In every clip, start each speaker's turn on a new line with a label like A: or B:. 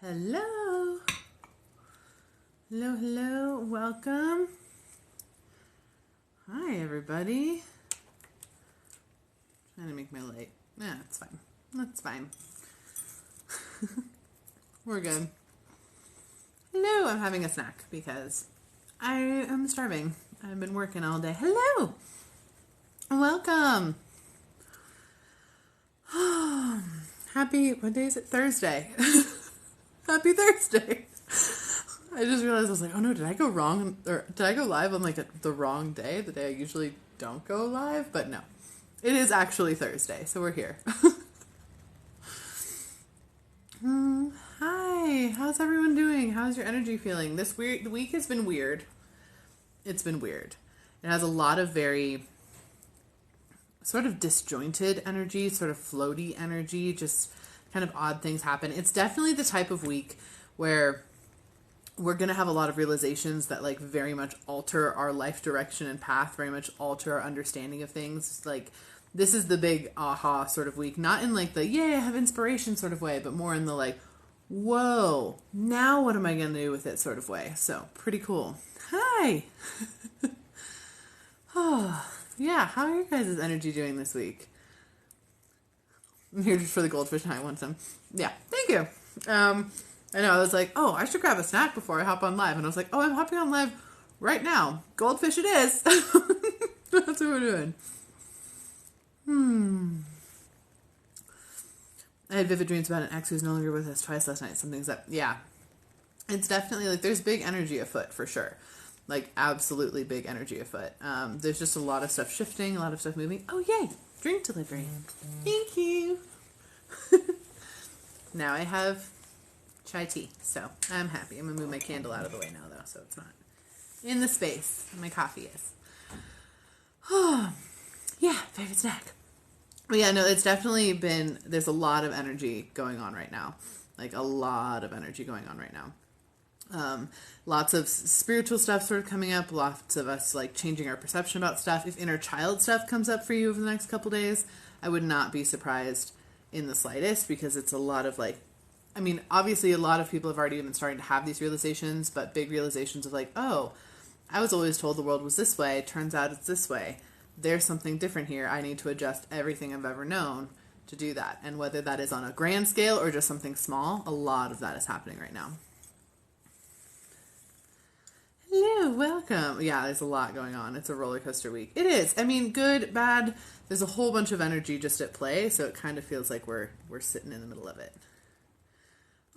A: Hello. Hello, hello. Welcome. Hi, everybody. Trying to make my light. Yeah, it's fine. That's fine. We're good. Hello, I'm having a snack because I am starving. I've been working all day. Hello. Welcome. Happy, what day is it? Thursday. Happy Thursday. I just realized, I was like, oh no, did I go wrong? Or did I go live on like the wrong day? The day I usually don't go live? But no, it is actually Thursday. So we're here. Hi, how's everyone doing? How's your energy feeling? The week has been weird. It's been weird. It has a lot of very sort of disjointed energy, sort of floaty energy, just kind of odd things happen. It's definitely the type of week where we're going to have a lot of realizations that like very much alter our life direction and path, very much alter our understanding of things. Like this is the big aha sort of week, not in like the, yay, I have inspiration sort of way, but more in the like, whoa, now what am I going to do with it sort of way. So pretty cool. Hi. Oh, yeah. How are your guys' energy doing this week? I'm here just for the goldfish and I want some. Yeah, thank you. I know, I was like, oh, I should grab a snack before I hop on live. And I was like, oh, I'm hopping on live right now. Goldfish it is. That's what we're doing. I had vivid dreams about an ex who's no longer with us twice last night. Something's up. Yeah. It's definitely like there's big energy afoot for sure. Like absolutely big energy afoot. There's just a lot of stuff shifting, a lot of stuff moving. Oh, yay. Drink delivery. Thank you. Now I have chai tea, so I'm happy. I'm going to move my candle out of the way now, though, so it's not in the space. My coffee is. Oh, yeah, favorite snack. But yeah, no, it's definitely been, there's a lot of energy going on right now. Like a lot of energy going on right now. Lots of spiritual stuff sort of coming up, lots of us like changing our perception about stuff. If inner child stuff comes up for you over the next couple days, I would not be surprised in the slightest, because it's a lot of like, I mean, obviously a lot of people have already been starting to have these realizations, but big realizations of like, oh, I was always told the world was this way. Turns out it's this way. There's something different here. I need to adjust everything I've ever known to do that. And whether that is on a grand scale or just something small, a lot of that is happening right now. Hello, welcome. Yeah, there's a lot going on. It's a roller coaster week. It is. I mean, good, bad. There's a whole bunch of energy just at play, so it kind of feels like we're sitting in the middle of it.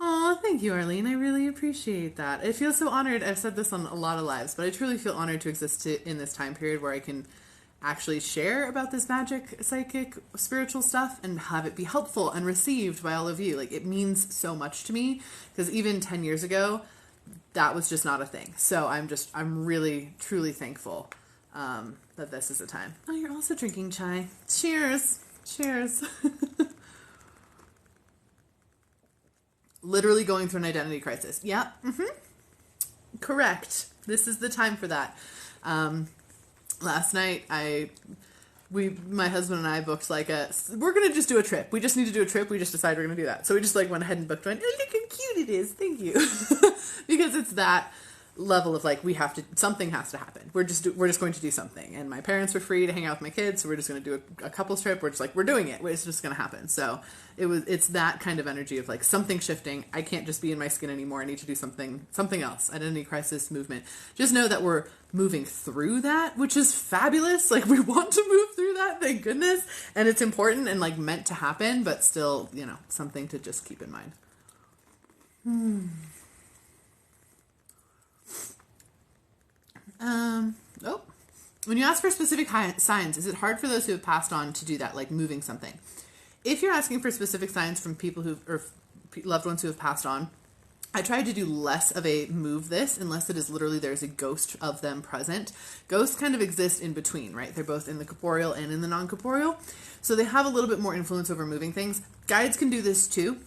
A: Oh, thank you, Arlene. I really appreciate that. I feel so honored. I've said this on a lot of lives, but I truly feel honored to exist in this time period where I can actually share about this magic, psychic, spiritual stuff and have it be helpful and received by all of you. Like, it means so much to me, because even 10 years ago, that was just not a thing. So I'm really, truly thankful that this is a time. Oh, you're also drinking chai. Cheers. Cheers. Literally going through an identity crisis. Yeah. Correct. This is the time for that. Last night, my husband and I booked like we're going to just do a trip. We just need to do a trip. We just decided we're going to do that. So we just like went ahead and booked one. Oh, look how cute it is. Thank you. Because it's that level of like, something has to happen. We're just going to do something. And my parents were free to hang out with my kids. So we're just going to do a couple's trip. We're just like, we're doing it. It's just going to happen. So it's that kind of energy of like something shifting. I can't just be in my skin anymore. I need to do something else. Identity crisis movement. Just know that we're moving through that, which is fabulous. Like we want to move through that. Thank goodness. And it's important and like meant to happen, but still, something to just keep in mind. When you ask for specific signs, is it hard for those who have passed on to do that, like moving something? If you're asking for specific signs from people or loved ones who have passed on, I try to do less of a move this unless it is literally there's a ghost of them present. Ghosts kind of exist in between, right? They're both in the corporeal and in the non-corporeal. So they have a little bit more influence over moving things. Guides can do this too.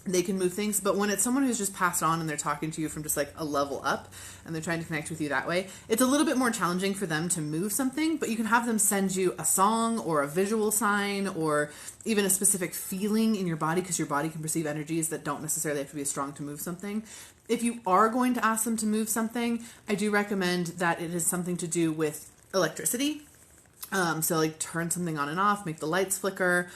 A: they can move things. But when it's someone who's just passed on and they're talking to you from just like a level up and they're trying to connect with you that way, it's a little bit more challenging for them to move something, but you can have them send you a song or a visual sign or even a specific feeling in your body, because your body can perceive energies that don't necessarily have to be as strong to move something. If you are going to ask them to move something, I do recommend that it is something to do with electricity. So like turn something on and off, make the lights flicker,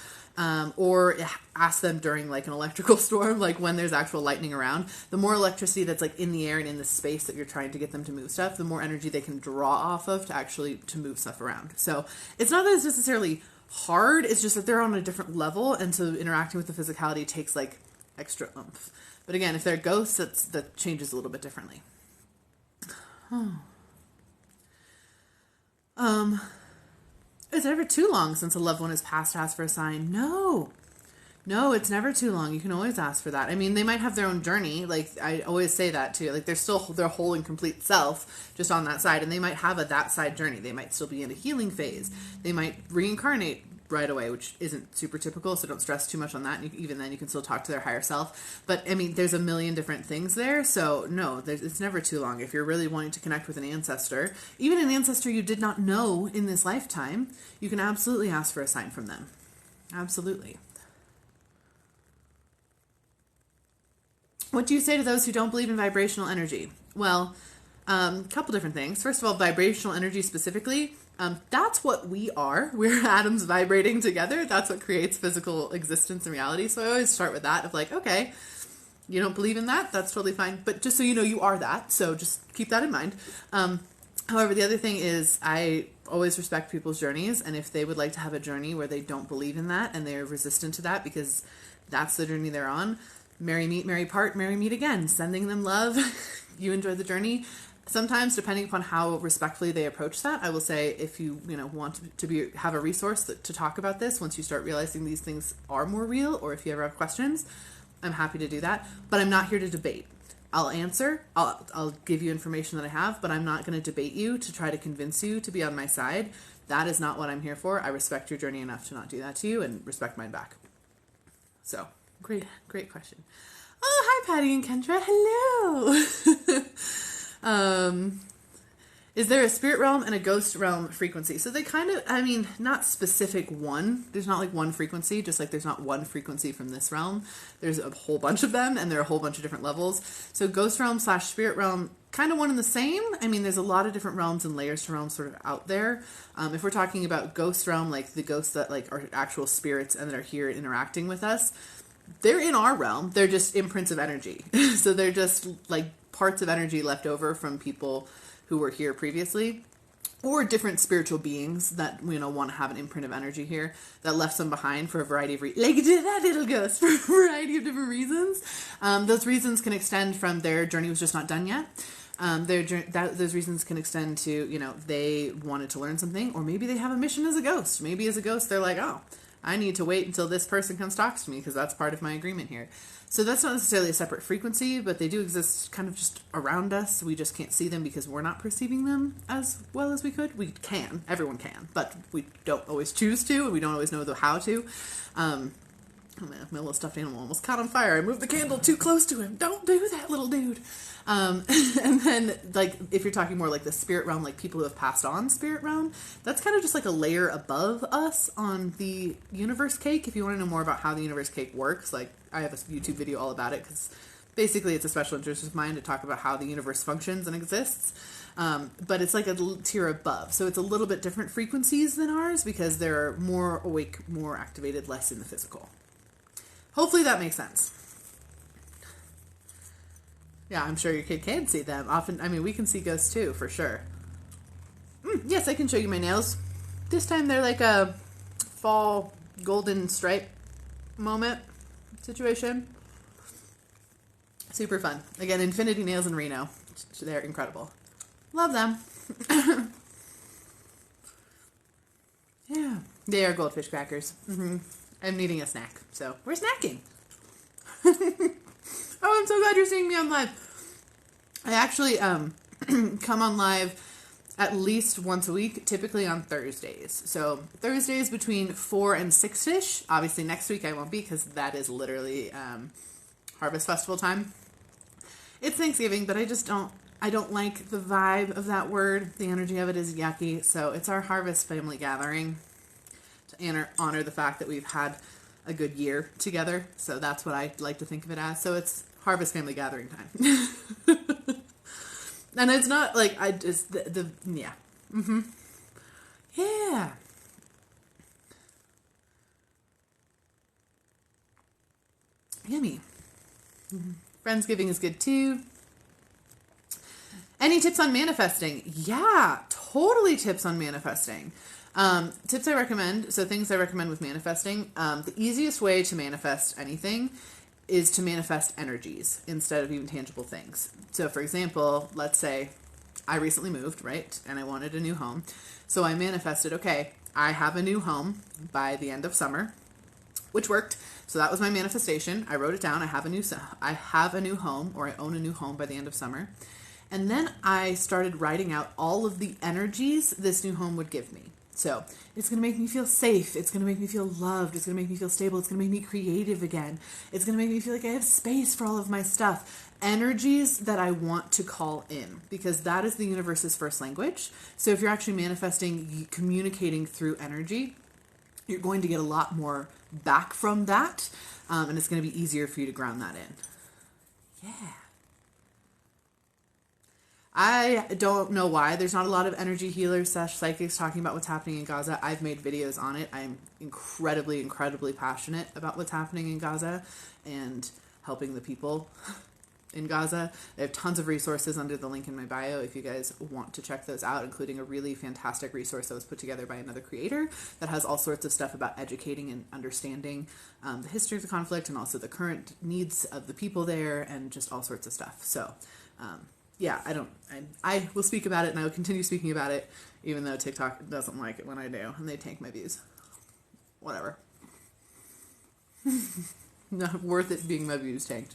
A: or ask them during like an electrical storm, like when there's actual lightning around. The more electricity that's like in the air and in the space that you're trying to get them to move stuff, the more energy they can draw off of to move stuff around. So it's not that it's necessarily hard, it's just that they're on a different level, and so interacting with the physicality takes like extra oomph. But again, if they're ghosts, that changes a little bit differently. It's never too long since a loved one has passed to ask for a sign. No, it's never too long. You can always ask for that. I mean, they might have their own journey. Like, I always say that too. Like, they're still their whole and complete self just on that side. And they might have that side journey. They might still be in a healing phase. They might reincarnate right away, which isn't super typical. So don't stress too much on that. And even then, you can still talk to their higher self. But, I mean, there's a million different things there. So, no, it's never too long. If you're really wanting to connect with an ancestor, even an ancestor you did not know in this lifetime, you can absolutely ask for a sign from them. Absolutely. What do you say to those who don't believe in vibrational energy? Well, a couple different things. First of all, vibrational energy specifically, that's what we are. We're atoms vibrating together. That's what creates physical existence and reality. So I always start with that of like, okay, you don't believe in that? That's totally fine. But just so you know, you are that. So just keep that in mind. However, the other thing is I always respect people's journeys. And if they would like to have a journey where they don't believe in that and they're resistant to that because that's the journey they're on, merry meet, merry part, merry meet again. Sending them love. You enjoy the journey. Sometimes, depending upon how respectfully they approach that, I will say if you want to have a resource to talk about this, once you start realizing these things are more real, or if you ever have questions, I'm happy to do that. But I'm not here to debate. I'll answer. I'll give you information that I have, but I'm not going to debate you to try to convince you to be on my side. That is not what I'm here for. I respect your journey enough to not do that to you and respect mine back. So, great question. Oh, hi, Patty and Kendra. Hello. Is there a spirit realm and a ghost realm frequency? So they kind of, I mean, not specific one. There's not like one frequency, just like there's not one frequency from this realm. There's a whole bunch of them, and there are a whole bunch of different levels. So ghost realm / spirit realm, kind of one and the same. I mean, there's a lot of different realms and layers to realms sort of out there. If we're talking about ghost realm, like the ghosts that like are actual spirits and that are here interacting with us, they're in our realm. They're just imprints of energy. So they're just like parts of energy left over from people who were here previously, or different spiritual beings that want to have an imprint of energy here that left some behind for a variety of like that little ghost for a variety of different reasons. Those reasons can extend from their journey was just not done yet. Those reasons can extend to they wanted to learn something, or maybe they have a mission as a ghost. Maybe as a ghost they're like, oh, I need to wait until this person comes talks to me because that's part of my agreement here. So that's not necessarily a separate frequency, but they do exist kind of just around us. We just can't see them because we're not perceiving them as well as we could. We can. Everyone can. But we don't always choose to, and we don't always know how to. Oh man, my little stuffed animal almost caught on fire. I moved the candle too close to him. Don't do that, little dude. And then, like, if you're talking more like the spirit realm, like people who have passed on spirit realm, that's kind of just like a layer above us on the universe cake. If you want to know more about how the universe cake works, like, I have a YouTube video all about it, because basically it's a special interest of mine to talk about how the universe functions and exists. But it's like a tier above. So it's a little bit different frequencies than ours because they're more awake, more activated, less in the physical. Hopefully that makes sense. Yeah, I'm sure your kid can see them. Often, I mean, we can see ghosts too, for sure. Yes, I can show you my nails. This time they're like a fall golden stripe moment situation. Super fun. Again, Infinity Nails in Reno. They're incredible. Love them. Yeah, they are goldfish crackers. I'm eating a snack, so we're snacking. Oh, I'm so glad you're seeing me on live. I actually come on live at least once a week, typically on Thursdays. So Thursdays between 4 and 6-ish. Obviously next week I won't be because that is literally Harvest Festival time. It's Thanksgiving, but I don't like the vibe of that word. The energy of it is yucky. So it's our harvest family gathering to honor the fact that we've had a good year together. So that's what I like to think of it as. So it's harvest family gathering time. And it's not like I just, yeah. Mm-hmm. Yeah. Yummy. Mm-hmm. Friendsgiving is good too. Any tips on manifesting? Yeah, totally tips on manifesting. Tips I recommend, so things I recommend with manifesting. The easiest way to manifest anything is to manifest energies instead of even tangible things. So for example, let's say I recently moved, right? And I wanted a new home. So I manifested, okay, I have a new home by the end of summer, which worked. So that was my manifestation. I wrote it down. I have a new home, or I own a new home by the end of summer. And then I started writing out all of the energies this new home would give me. So it's going to make me feel safe. It's going to make me feel loved. It's going to make me feel stable. It's going to make me creative again. It's going to make me feel like I have space for all of my stuff. Energies that I want to call in, because that is the universe's first language. So if you're actually manifesting, communicating through energy, you're going to get a lot more back from that. And it's going to be easier for you to ground that in. Yeah. I don't know why there's not a lot of energy healers / psychics talking about what's happening in Gaza. I've made videos on it. I'm incredibly, incredibly passionate about what's happening in Gaza and helping the people in Gaza. I have tons of resources under the link in my bio if you guys want to check those out, including a really fantastic resource that was put together by another creator that has all sorts of stuff about educating and understanding the history of the conflict and also the current needs of the people there and just all sorts of stuff. So, yeah, I will speak about it and I will continue speaking about it, even though TikTok doesn't like it when I do and they tank my views. Whatever. Not worth it being my views tanked.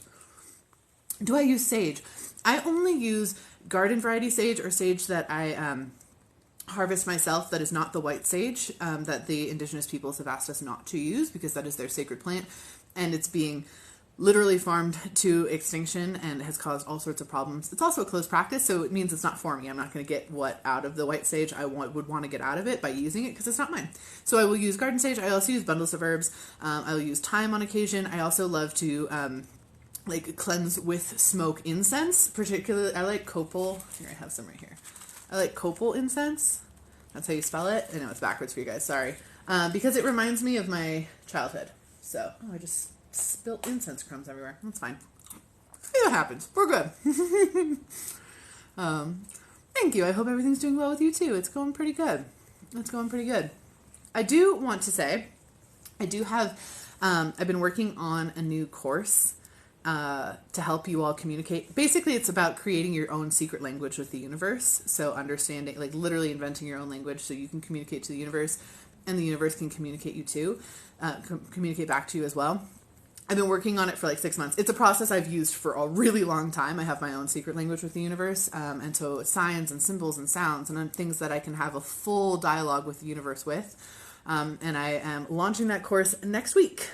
A: Do I use sage? I only use garden variety sage or sage that I harvest myself that is not the white sage that the indigenous peoples have asked us not to use because that is their sacred plant and it's being literally farmed to extinction and has caused all sorts of problems. It's also a closed practice, so it means it's not for me. I'm not going to get what out of the white sage I would want to get out of it by using it because it's not mine. So I will use garden sage. I also use bundles of herbs. I will use thyme on occasion. I also love to cleanse with smoke incense. Particularly, I like copal. Here, I have some right here. I like copal incense. That's how you spell it. I know it's backwards for you guys. Sorry. Because it reminds me of my childhood. So, I just spilt incense crumbs everywhere. That's fine. It happens. We're good. Thank you. I hope everything's doing well with you too. It's going pretty good. I do want to say, I do have, I've been working on a new course to help you all communicate. Basically, it's about creating your own secret language with the universe. So understanding, like literally inventing your own language so you can communicate to the universe and the universe can communicate communicate back to you as well. I've been working on it for like 6 months. It's a process I've used for a really long time. I have my own secret language with the universe. And so signs and symbols and sounds and things that I can have a full dialogue with the universe with. And I am launching that course next week.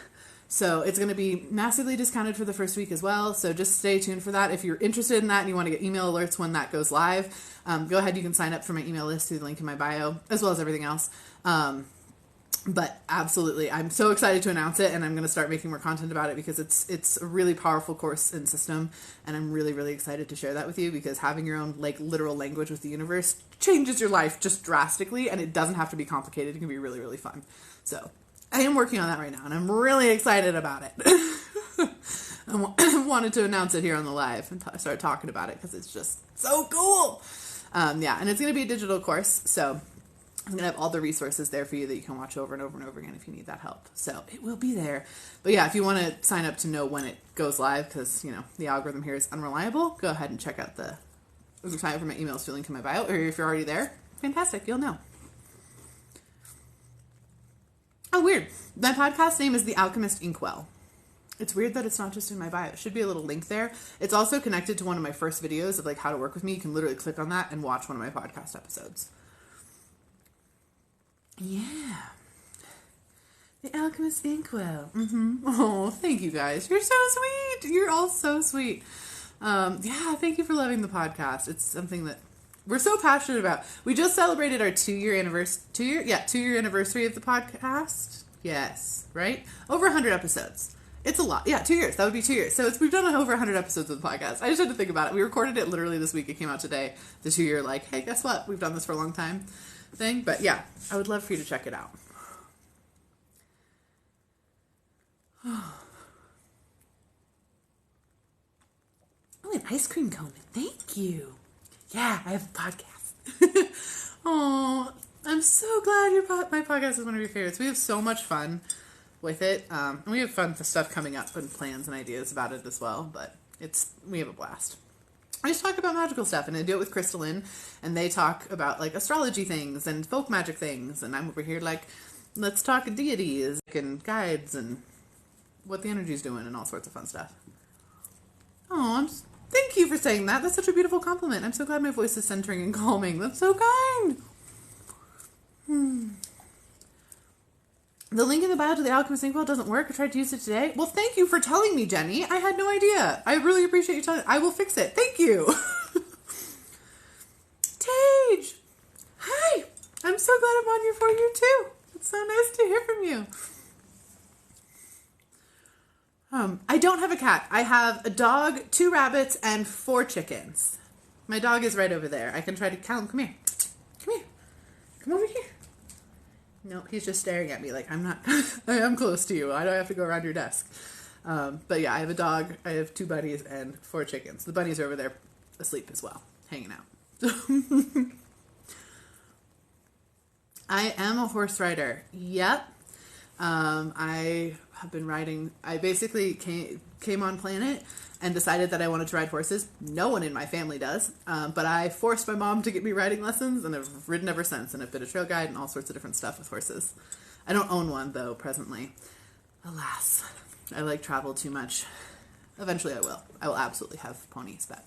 A: So it's going to be massively discounted for the first week as well. So just stay tuned for that. If you're interested in that and you want to get email alerts when that goes live, go ahead. You can sign up for my email list through the link in my bio, as well as everything else. But absolutely, I'm so excited to announce it, and I'm going to start making more content about it because it's a really powerful course and system, and I'm really, really excited to share that with you because having your own like literal language with the universe changes your life just drastically, and it doesn't have to be complicated. It can be really, really fun. So I am working on that right now, and I'm really excited about it. I wanted to announce it here on the live and start talking about it because it's just so cool. Yeah, and it's going to be a digital course, so I'm going to have all the resources there for you that you can watch over and over and over again if you need that help. So it will be there. But yeah, if you want to sign up to know when it goes live, because, you know, the algorithm here is unreliable, go ahead and check out sign up for my emails through the link in my bio. Or if you're already there, fantastic, you'll know. Oh, weird. My podcast name is The Alchemist Inkwell. It's weird that it's not just in my bio. It should be a little link there. It's also connected to one of my first videos of like how to work with me. You can literally click on that and watch one of my podcast episodes. Yeah. The Alchemist Inkwell. Oh, thank you guys. You're so sweet. You're all so sweet. Yeah, thank you for loving the podcast. It's something that we're so passionate about. We just celebrated our 2-year anniversary. 2-year anniversary of the podcast. Yes, right? Over 100 episodes. It's a lot. Yeah, 2 years. That would be 2 years. So we've done over 100 episodes of the podcast. I just had to think about it. We recorded it literally this week. It came out today. The 2-year, like, hey, guess what? We've done this for a long time thing. But yeah, I would love for you to check it out. Oh, an ice cream cone. Thank you. Yeah, I have a podcast. Oh, I'm so glad my podcast is one of your favorites. We have so much fun with it. And we have fun stuff coming up and plans and ideas about it as well. But we have a blast. I just talk about magical stuff, and I do it with Crystalline, and they talk about like astrology things and folk magic things, and I'm over here like, let's talk deities and guides and what the energy's doing and all sorts of fun stuff. Oh, thank you for saying that. That's such a beautiful compliment. I'm so glad my voice is centering and calming. That's so kind. The link in the bio to the Alchemist Inkwell doesn't work. I tried to use it today. Well, thank you for telling me, Jenny. I had no idea. I really appreciate you telling me. I will fix it. Thank you. Tage. Hi. I'm so glad I'm on here for you, too. It's so nice to hear from you. I don't have a cat. I have a dog, 2 rabbits, and 4 chickens. My dog is right over there. I can try to count. Come here. Come here. Come over here. No, he's just staring at me like I'm not. I am close to you. I don't have to go around your desk. But yeah, I have a dog. I have 2 bunnies and 4 chickens. The bunnies are over there asleep as well, hanging out. I am a horse rider. Yep. I have been riding. I basically came on planet and decided that I wanted to ride horses. No one in my family does. But I forced my mom to get me riding lessons, and I've ridden ever since. And I've been a trail guide and all sorts of different stuff with horses. I don't own one, though, presently. Alas, I like travel too much. Eventually I will. I will absolutely have ponies, but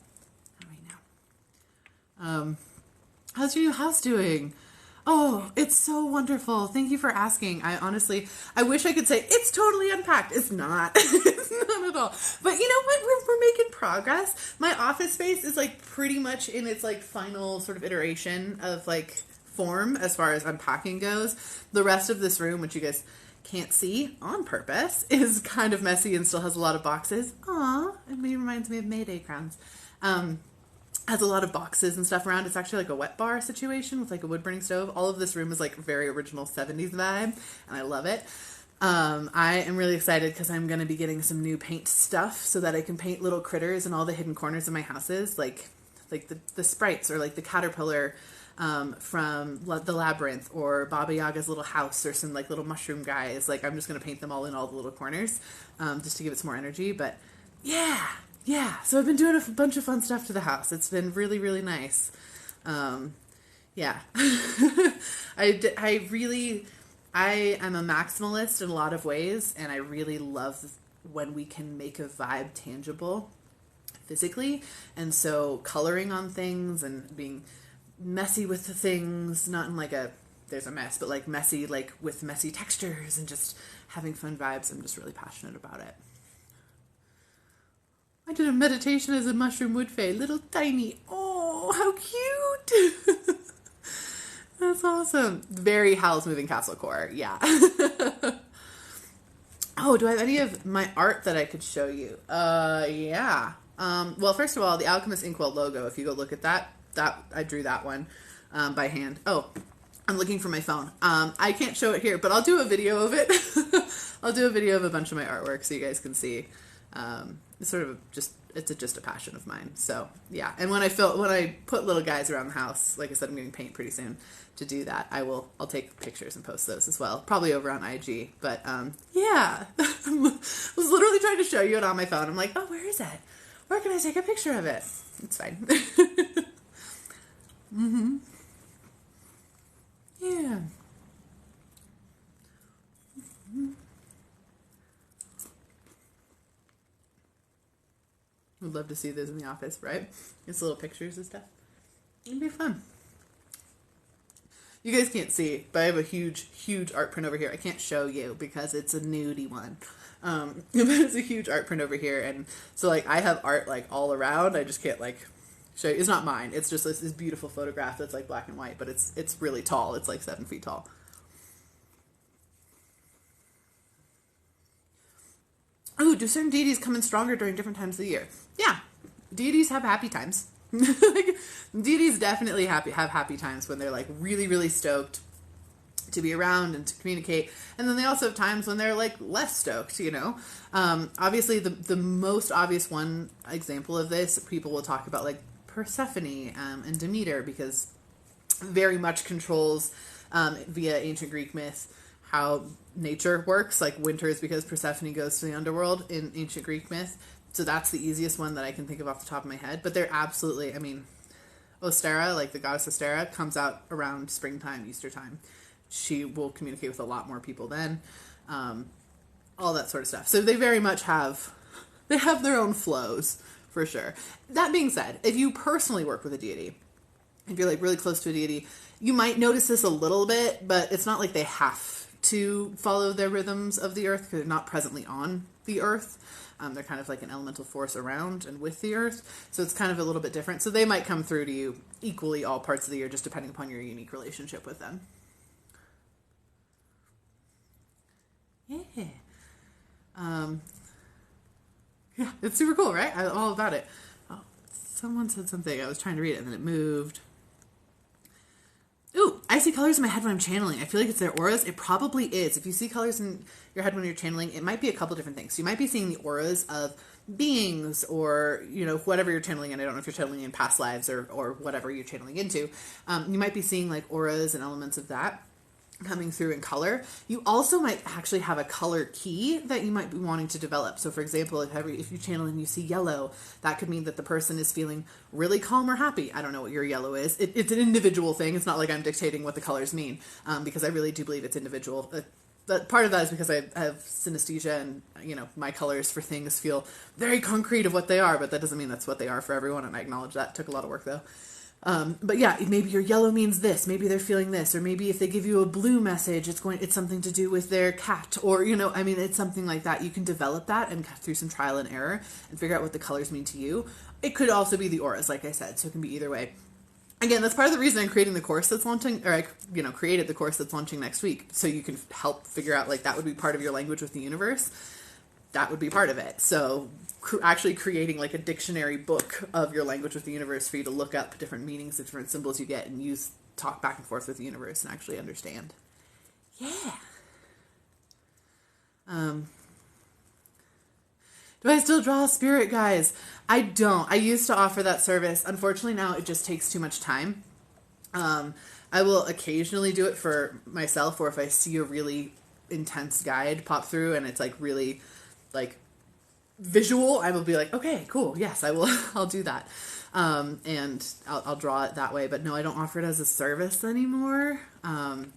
A: not right now. How's your new house doing? Oh, it's so wonderful. Thank you for asking. I wish I could say it's totally unpacked. It's not. It's not at all. But you know what? We're making progress. My office space is like pretty much in its like final sort of iteration of like form as far as unpacking goes. The rest of this room, which you guys can't see on purpose, is kind of messy and still has a lot of boxes. Aw, it reminds me of Mayday crowns. Has a lot of boxes and stuff around. It's actually like a wet bar situation with like a wood burning stove. All of this room is like very original 70s vibe, and I love it. I am really excited because I'm going to be getting some new paint stuff so that I can paint little critters in all the hidden corners of my houses, like the sprites or like the caterpillar from the labyrinth or Baba Yaga's little house or some like little mushroom guys. Like I'm just going to paint them all in all the little corners just to give it some more energy. But yeah, so I've been doing a bunch of fun stuff to the house. It's been really, really nice. Yeah. I am a maximalist in a lot of ways, and I really love when we can make a vibe tangible physically. And so coloring on things and being messy with the things, not in like there's a mess, but like messy, like with messy textures and just having fun vibes. I'm just really passionate about it. I did a meditation as a mushroom wood fae, little tiny. Oh, how cute! That's awesome. Very Howl's Moving Castle core, yeah. Oh, do I have any of my art that I could show you? Yeah. Well, first of all, the Alchemist Inkwell logo, if you go look at that I drew that one by hand. Oh, I'm looking for my phone. I can't show it here, but I'll do a video of it. I'll do a video of a bunch of my artwork so you guys can see. It's sort of just a passion of mine. So yeah. And when I put little guys around the house, like I said, I'm getting paint pretty soon to do that. I'll take pictures and post those as well, probably over on IG. But yeah, I was literally trying to show you it on my phone. I'm like, oh, where is it? Where can I take a picture of it? It's fine. Yeah. Would love to see those in the office, right? Just little pictures and stuff. It'd be fun. You guys can't see, but I have a huge, huge art print over here. I can't show you because it's a nudie one. But it's a huge art print over here. And so like I have art like all around. I just can't like show you. It's not mine. It's just this beautiful photograph that's like black and white, but it's really tall. It's like 7 feet tall. Ooh, do certain deities come in stronger during different times of the year? Yeah. Deities have happy times. Like, deities definitely have happy times when they're like really, really stoked to be around and to communicate. And then they also have times when they're like less stoked, you know. Obviously the most obvious one example of this, people will talk about like Persephone and Demeter, because very much controls via ancient Greek myth how nature works. Like winter is because Persephone goes to the underworld in ancient Greek myth. So that's the easiest one that I can think of off the top of my head. But they're absolutely, I mean, Ostara, like the goddess Ostara, comes out around springtime, Easter time. She will communicate with a lot more people then. All that sort of stuff. So they very much have their own flows, for sure. That being said, if you personally work with a deity, if you're like really close to a deity, you might notice this a little bit, but it's not like they have to follow their rhythms of the earth because they're not presently on the earth. They're kind of like an elemental force around and with the earth. So it's kind of a little bit different. So they might come through to you equally all parts of the year, just depending upon your unique relationship with them. Yeah. Yeah, it's super cool, right? I'm all about it. Oh, someone said something. I was trying to read it and then it moved. Ooh, I see colors in my head when I'm channeling. I feel like it's their auras. It probably is. If you see colors in your head when you're channeling, it might be a couple different things. You might be seeing the auras of beings or, you know, whatever you're channeling in. I don't know if you're channeling in past lives or whatever you're channeling into. You might be seeing like auras and elements of that coming through in color. You also might actually have a color key that you might be wanting to develop. So for example, if you channel and you see yellow, that could mean that the person is feeling really calm or happy. I don't know what your yellow is. It's an individual thing. It's not like I'm dictating what the colors mean, because I really do believe it's individual. But part of that is because I have synesthesia and, you know, my colors for things feel very concrete of what they are, but that doesn't mean that's what they are for everyone. And I acknowledge that. It took a lot of work though. But yeah, maybe your yellow means this, maybe they're feeling this, or maybe if they give you a blue message, it's something to do with their cat, or, you know, I mean, it's something like that. You can develop that and through some trial and error and figure out what the colors mean to you. It could also be the auras, like I said, so it can be either way. Again, that's part of the reason I'm creating the course that's launching, or I, you know, created the course that's launching next week, so you can help figure out, like, that would be part of your language with the universe. That would be part of it. So actually creating like a dictionary book of your language with the universe for you to look up different meanings of different symbols you get and talk back and forth with the universe and actually understand. Yeah. Do I still draw a spirit, guys? I don't. I used to offer that service. Unfortunately, now it just takes too much time. I will occasionally do it for myself, or if I see a really intense guide pop through and it's like really like visual, I will be like, okay, cool, yes, I will. I'll do that, and I'll draw it that way. But no, I don't offer it as a service anymore. I'm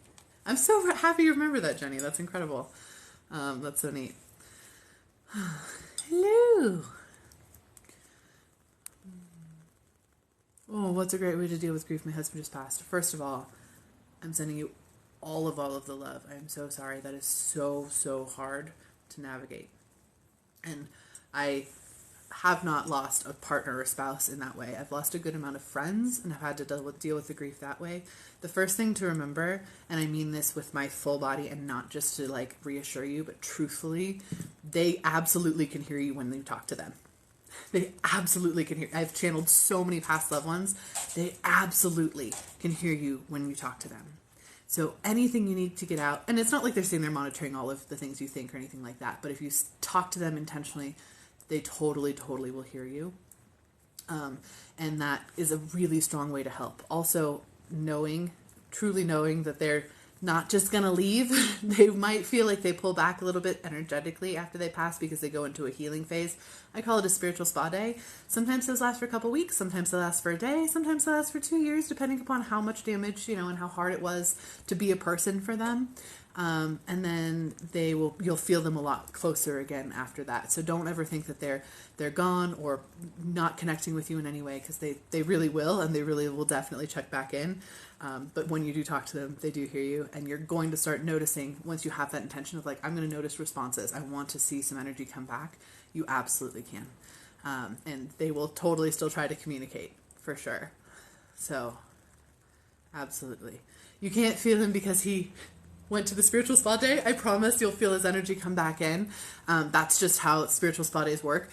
A: so happy you remember that, Jenny. That's incredible. That's so neat. Hello. Oh, what's a great way to deal with grief? My husband just passed. First of all, I'm sending you all of the love. I am so sorry. That is so hard to navigate. And I have not lost a partner or spouse in that way. I've lost a good amount of friends and have had to deal with the grief that way. The first thing to remember, and I mean this with my full body and not just to like reassure you, but truthfully, they absolutely can hear you when you talk to them. They absolutely can hear. I've channeled so many past loved ones. They absolutely can hear you when you talk to them. So anything you need to get out, and it's not like they're sitting there monitoring all of the things you think or anything like that, but if you talk to them intentionally, they totally will hear you. And that is a really strong way to help. Also, truly knowing that they're not just going to leave. They might feel like they pull back a little bit energetically after they pass because they go into a healing phase. I call it a spiritual spa day. Sometimes those last for a couple weeks. Sometimes they last for a day. Sometimes they last for 2 years, depending upon how much damage, and how hard it was to be a person for them. And then you'll feel them a lot closer again after that. So don't ever think that they're gone or not connecting with you in any way, because they really will, and they really will definitely check back in. But when you do talk to them, they do hear you, and you're going to start noticing, once you have that intention of like, I'm going to notice responses, I want to see some energy come back, you absolutely can. And they will totally still try to communicate, for sure. So, absolutely. You can't feel him because he went to the spiritual spa day. I promise you'll feel his energy come back in. That's just how spiritual spa days work.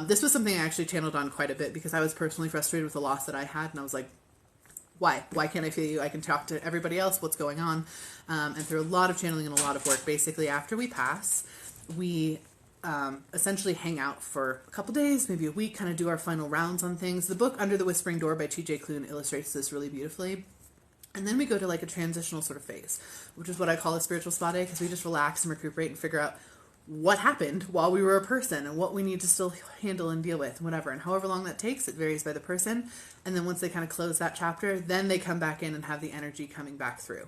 A: This was something I actually channeled on quite a bit, because I was personally frustrated with the loss that I had, and I was like, why can't I feel you? I can talk to everybody else. What's going on? And through a lot of channeling and a lot of work, basically after we pass, we essentially hang out for a couple days, maybe a week, kind of do our final rounds on things. The book Under the Whispering Door by T.J. Klune illustrates this really beautifully. And then we go to like a transitional sort of phase, which is what I call a spiritual spa day, because we just relax and recuperate and figure out what happened while we were a person and what we need to still handle and deal with, whatever. And however long that takes, it varies by the person. And then once they kind of close that chapter, then they come back in and have the energy coming back through.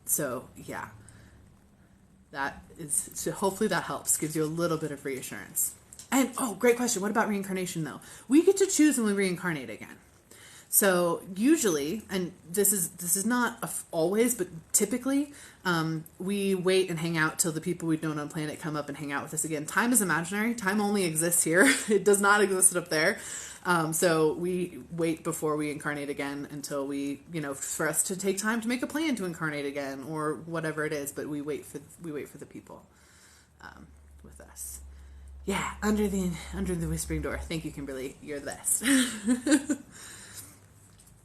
A: So yeah, that is, so hopefully that helps, gives you a little bit of reassurance. And, oh, great question. What about reincarnation though? We get to choose when we reincarnate again. So usually, and this is not always, but typically, we wait and hang out till the people we've known on planet come up and hang out with us again. Time is imaginary. Time only exists here. It does not exist up there. So we wait before we incarnate again until we, for us to take time to make a plan to incarnate again or whatever it is. But we wait for the people with us. Yeah, under the Whispering Door. Thank you, Kimberly. You're the best.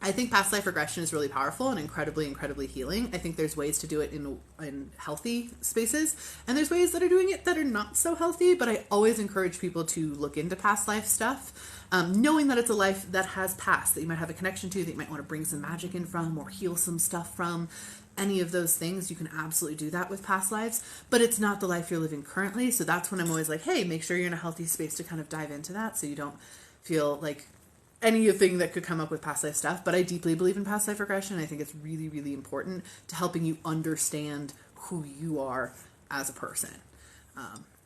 A: I think past life regression is really powerful and incredibly, incredibly healing. I think there's ways to do it in healthy spaces, and there's ways that are doing it that are not so healthy, but I always encourage people to look into past life stuff, knowing that it's a life that has passed, that you might have a connection to, that you might want to bring some magic in from or heal some stuff from. Any of those things, you can absolutely do that with past lives, but it's not the life you're living currently. So that's when I'm always like, hey, make sure you're in a healthy space to kind of dive into that so you don't feel like anything that could come up with past life stuff. But I deeply believe in past life regression. I think it's really, really important to helping you understand who you are as a person.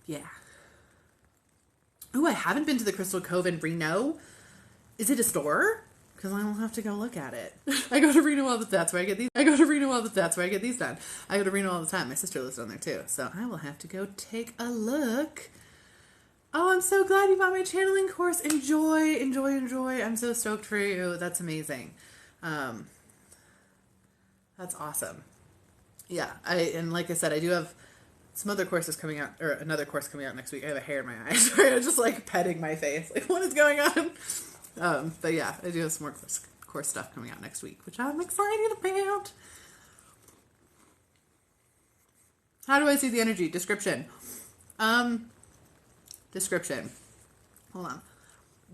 A: Yeah. Oh, I haven't been to the Crystal Cove in Reno. Is it a store? Because I don't have to go look at it. I go to Reno all the time. That's where I get these. I go to Reno all the time. My sister lives down there too. So I will have to go take a look. Oh, I'm so glad you bought my channeling course. Enjoy. I'm so stoked for you. That's amazing. That's awesome. Yeah. And like I said, I do have some other courses coming out, or another course coming out next week. I have a hair in my eye. Sorry, I'm just like petting my face. Like, what is going on? But yeah, I do have some more course stuff coming out next week, which I'm excited about. How do I see the energy? Description. Hold on.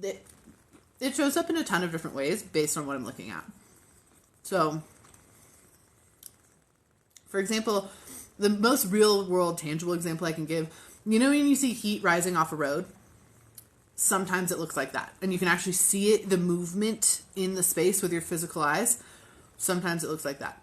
A: It shows up in a ton of different ways based on what I'm looking at. So, for example, the most real world tangible example I can give, when you see heat rising off a road, sometimes it looks like that. And you can actually see it, the movement in the space with your physical eyes. Sometimes it looks like that.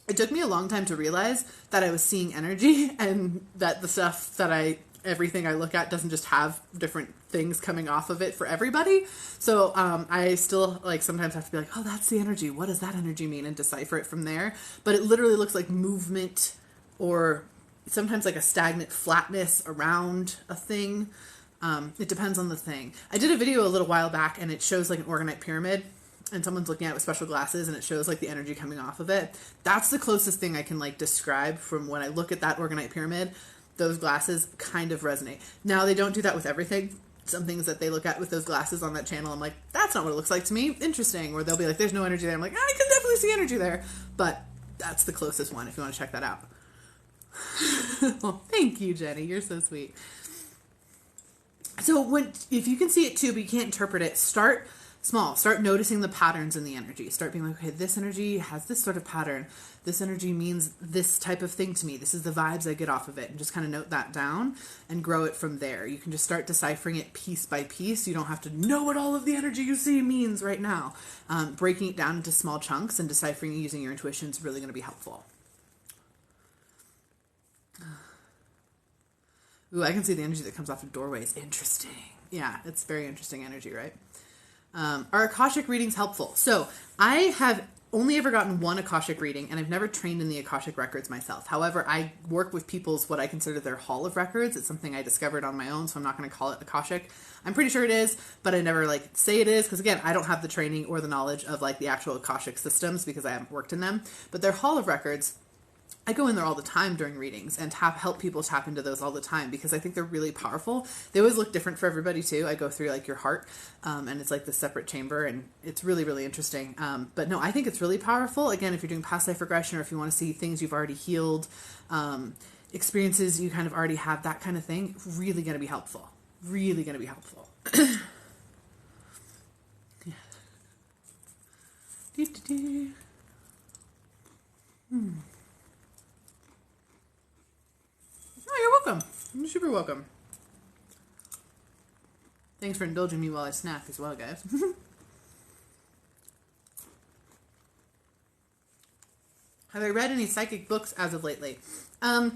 A: It took me a long time to realize that I was seeing energy and that the stuff that everything I look at doesn't just have different things coming off of it for everybody. So I still sometimes have to be like, oh, that's the energy. What does that energy mean? And decipher it from there. But it literally looks like movement, or sometimes like a stagnant flatness around a thing. It depends on the thing. I did a video a little while back and it shows like an organite pyramid, and someone's looking at it with special glasses and it shows like the energy coming off of it. That's the closest thing I can describe from when I look at that organite pyramid. Those glasses kind of resonate. Now, they don't do that with everything. Some things that they look at with those glasses on that channel, I'm like, that's not what it looks like to me. Interesting. Or they'll be like, there's no energy there. I'm like, I can definitely see energy there. But that's the closest one if you want to check that out. Well, thank you, Jenny. You're so sweet. So if you can see it too, but you can't interpret it, start small. Start noticing the patterns in the energy. Start being like, okay, this energy has this sort of pattern. This energy means this type of thing to me. This is the vibes I get off of it. And just kind of note that down and grow it from there. You can just start deciphering it piece by piece. You don't have to know what all of the energy you see means right now. Breaking it down into small chunks and deciphering using your intuition is really going to be helpful. Ooh, I can see the energy that comes off of doorways. Interesting. Yeah, it's very interesting energy, right? Are Akashic readings helpful? So I have only ever gotten one Akashic reading, and I've never trained in the Akashic records myself. However, I work with people's what I consider their hall of records. It's something I discovered on my own, so I'm not going to call it Akashic. I'm pretty sure it is, but I never like say it is because, again, I don't have the training or the knowledge of like the actual Akashic systems because I haven't worked in them. But their hall of records, I go in there all the time during readings and help people tap into those all the time because I think they're really powerful. They always look different for everybody too. I go through like your heart and it's like the separate chamber and it's really, really interesting. But no, I think it's really powerful. Again, if you're doing past life regression or if you want to see things you've already healed, experiences you kind of already have, that kind of thing, really going to be helpful. Really going to be helpful. Yeah. Oh, you're welcome. You're super welcome. Thanks for indulging me while I snack as well, guys. Have I read any psychic books as of lately? I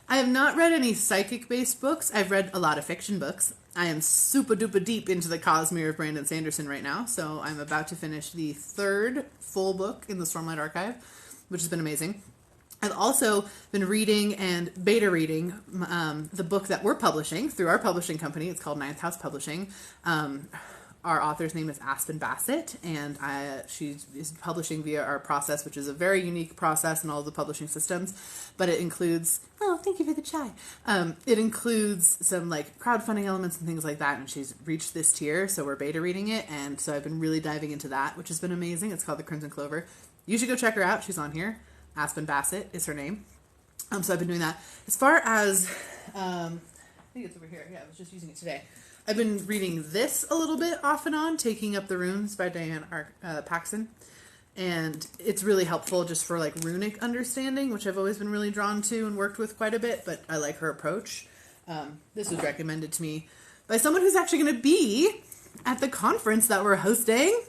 A: have not read any psychic-based books. I've read a lot of fiction books. I am super duper deep into the Cosmere of Brandon Sanderson right now, so I'm about to finish the 3rd full book in the Stormlight Archive, which has been amazing. I've also been reading and beta reading the book that we're publishing through our publishing company. It's called Ninth House Publishing. Our author's name is Aspen Bassett, and she is publishing via our process, which is a very unique process in all of the publishing systems. But it includes, oh, thank you for the chai. It includes some like crowdfunding elements and things like that, and she's reached this tier, so we're beta reading it, and so I've been really diving into that, which has been amazing. It's called The Crimson Clover. You should go check her out. She's on here. Aspen Bassett is her name. So I've been doing that. As far as, I think it's over here. Yeah, I was just using it today. I've been reading this a little bit off and on, Taking Up the Runes by Diane Paxson. And it's really helpful just for like runic understanding, which I've always been really drawn to and worked with quite a bit, but I like her approach. This was recommended to me by someone who's actually going to be at the conference that we're hosting.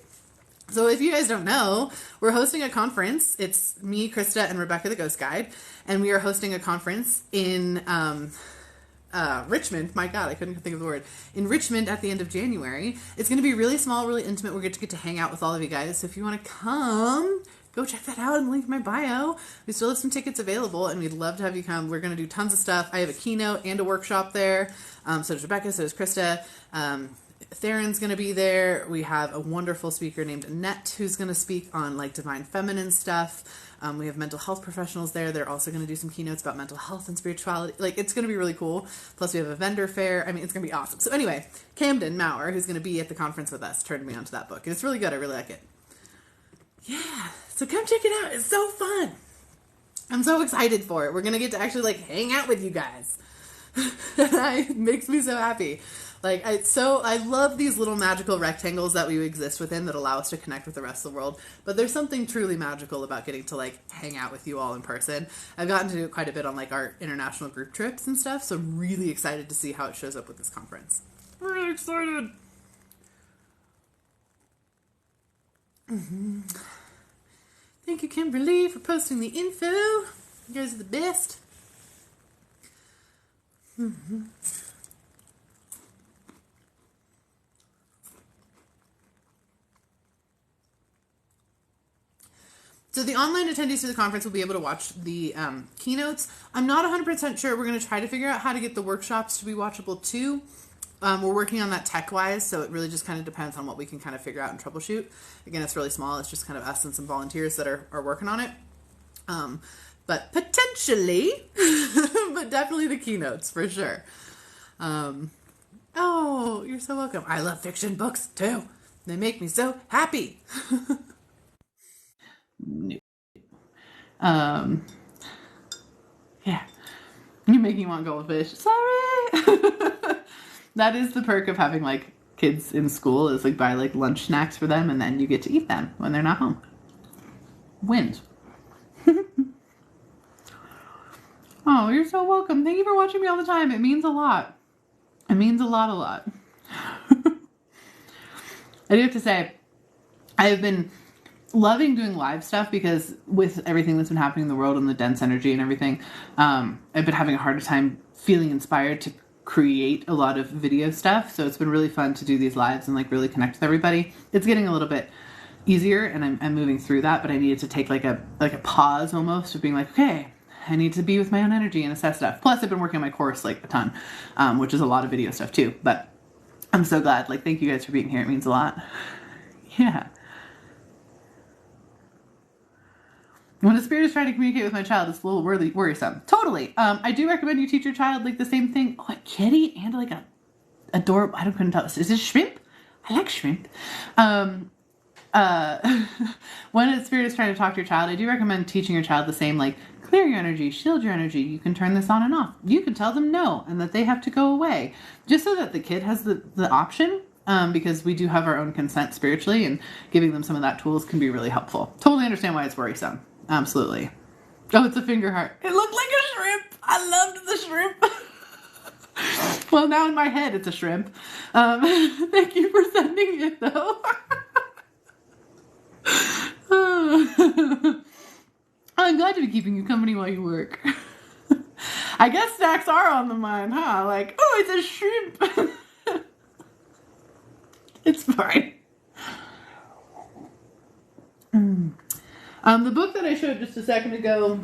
A: So if you guys don't know, we're hosting a conference. It's me, Krista, and Rebecca the Ghost Guide. And we are hosting a conference in Richmond. My God, I couldn't think of the word. In Richmond at the end of January. It's going to be really small, really intimate. We're going to get to hang out with all of you guys. So if you want to come, go check that out and link in my bio. We still have some tickets available, and we'd love to have you come. We're going to do tons of stuff. I have a keynote and a workshop there. So does Rebecca, so does Krista. Theron's going to be there. We have a wonderful speaker named Annette who's going to speak on like divine feminine stuff. We have mental health professionals there. They're also going to do some keynotes about mental health and spirituality. Like, it's going to be really cool. Plus we have a vendor fair. I mean, it's going to be awesome. So anyway, Camden Maurer, who's going to be at the conference with us, turned me on to that book. And it's really good. I really like it. Yeah. So come check it out. It's so fun. I'm so excited for it. We're going to get to actually like hang out with you guys. It makes me so happy. Like, I love these little magical rectangles that we exist within that allow us to connect with the rest of the world. But there's something truly magical about getting to, like, hang out with you all in person. I've gotten to do it quite a bit on, like, our international group trips and stuff. So I'm really excited to see how it shows up with this conference. I'm really excited. Mm-hmm. Thank you, Kimberly, for posting the info. You guys are the best. Mm-hmm. So the online attendees to the conference will be able to watch the keynotes. I'm not 100% sure. We're going to try to figure out how to get the workshops to be watchable too. We're working on that tech-wise, so it really just kind of depends on what we can kind of figure out and troubleshoot. Again, it's really small. It's just kind of us and some volunteers that are working on it. But potentially, but definitely the keynotes for sure. Oh, you're so welcome. I love fiction books too. They make me so happy. Yeah. You're making me want goldfish. Sorry. That is the perk of having like kids in school is like buy like lunch snacks for them and then you get to eat them when they're not home. Wins. Oh, you're so welcome. Thank you for watching me all the time. It means a lot. It means a lot. I do have to say, I have been loving doing live stuff because with everything that's been happening in the world and the dense energy and everything, I've been having a harder time feeling inspired to create a lot of video stuff. So it's been really fun to do these lives and like really connect with everybody. It's getting a little bit easier and I'm moving through that, but I needed to take like a pause almost of being like, okay, I need to be with my own energy and assess stuff. Plus I've been working on my course like a ton, which is a lot of video stuff too, but I'm so glad. Like, thank you guys for being here. It means a lot. Yeah. When a spirit is trying to communicate with my child, it's a little worrisome. Totally. I do recommend you teach your child like the same thing. Oh, a kitty and like a adorable, couldn't tell. Is this shrimp? I like shrimp. When a spirit is trying to talk to your child, I do recommend teaching your child the same, like, clear your energy, shield your energy. You can turn this on and off. You can tell them no and that they have to go away. Just so that the kid has the option, because we do have our own consent spiritually, and giving them some of that tools can be really helpful. Totally understand why it's worrisome. Absolutely. Oh, it's a finger heart. It looked like a shrimp. I loved the shrimp. Well, now in my head, it's a shrimp. Thank you for sending it, though. I'm glad to be keeping you company while you work. I guess snacks are on the mind, huh? Like, oh, it's a shrimp. It's fine. The book that I showed just a second ago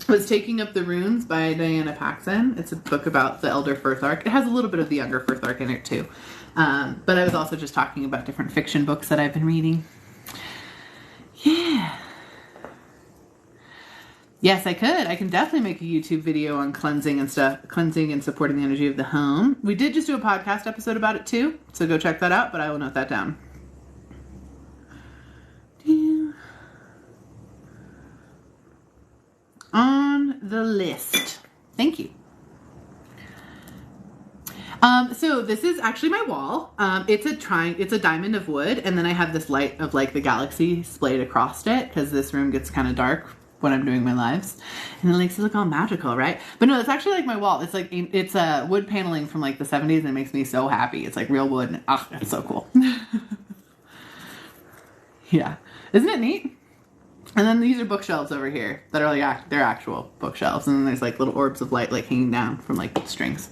A: was Taking Up the Runes by Diana Paxson. It's a book about the Elder Firth Arc. It has a little bit of the Younger Firth Arc in it too. But I was also just talking about different fiction books that I've been reading. Yeah. Yes, I could. I can definitely make a YouTube video on cleansing and supporting the energy of the home. We did just do a podcast episode about it too, so go check that out, but I will note that down. On the list. Thank you. So this is actually my wall. It's a diamond of wood, and then I have this light of like the galaxy splayed across it, because this room gets kind of dark when I'm doing my lives, and it makes it look all magical, right? But no, it's actually like my wall. It's like, it's a wood paneling from like the 70s, and it makes me so happy. It's like real wood, and it's so cool. Yeah. Isn't it neat? And then these are bookshelves over here that are like, they're actual bookshelves. And then there's like little orbs of light like hanging down from like strings.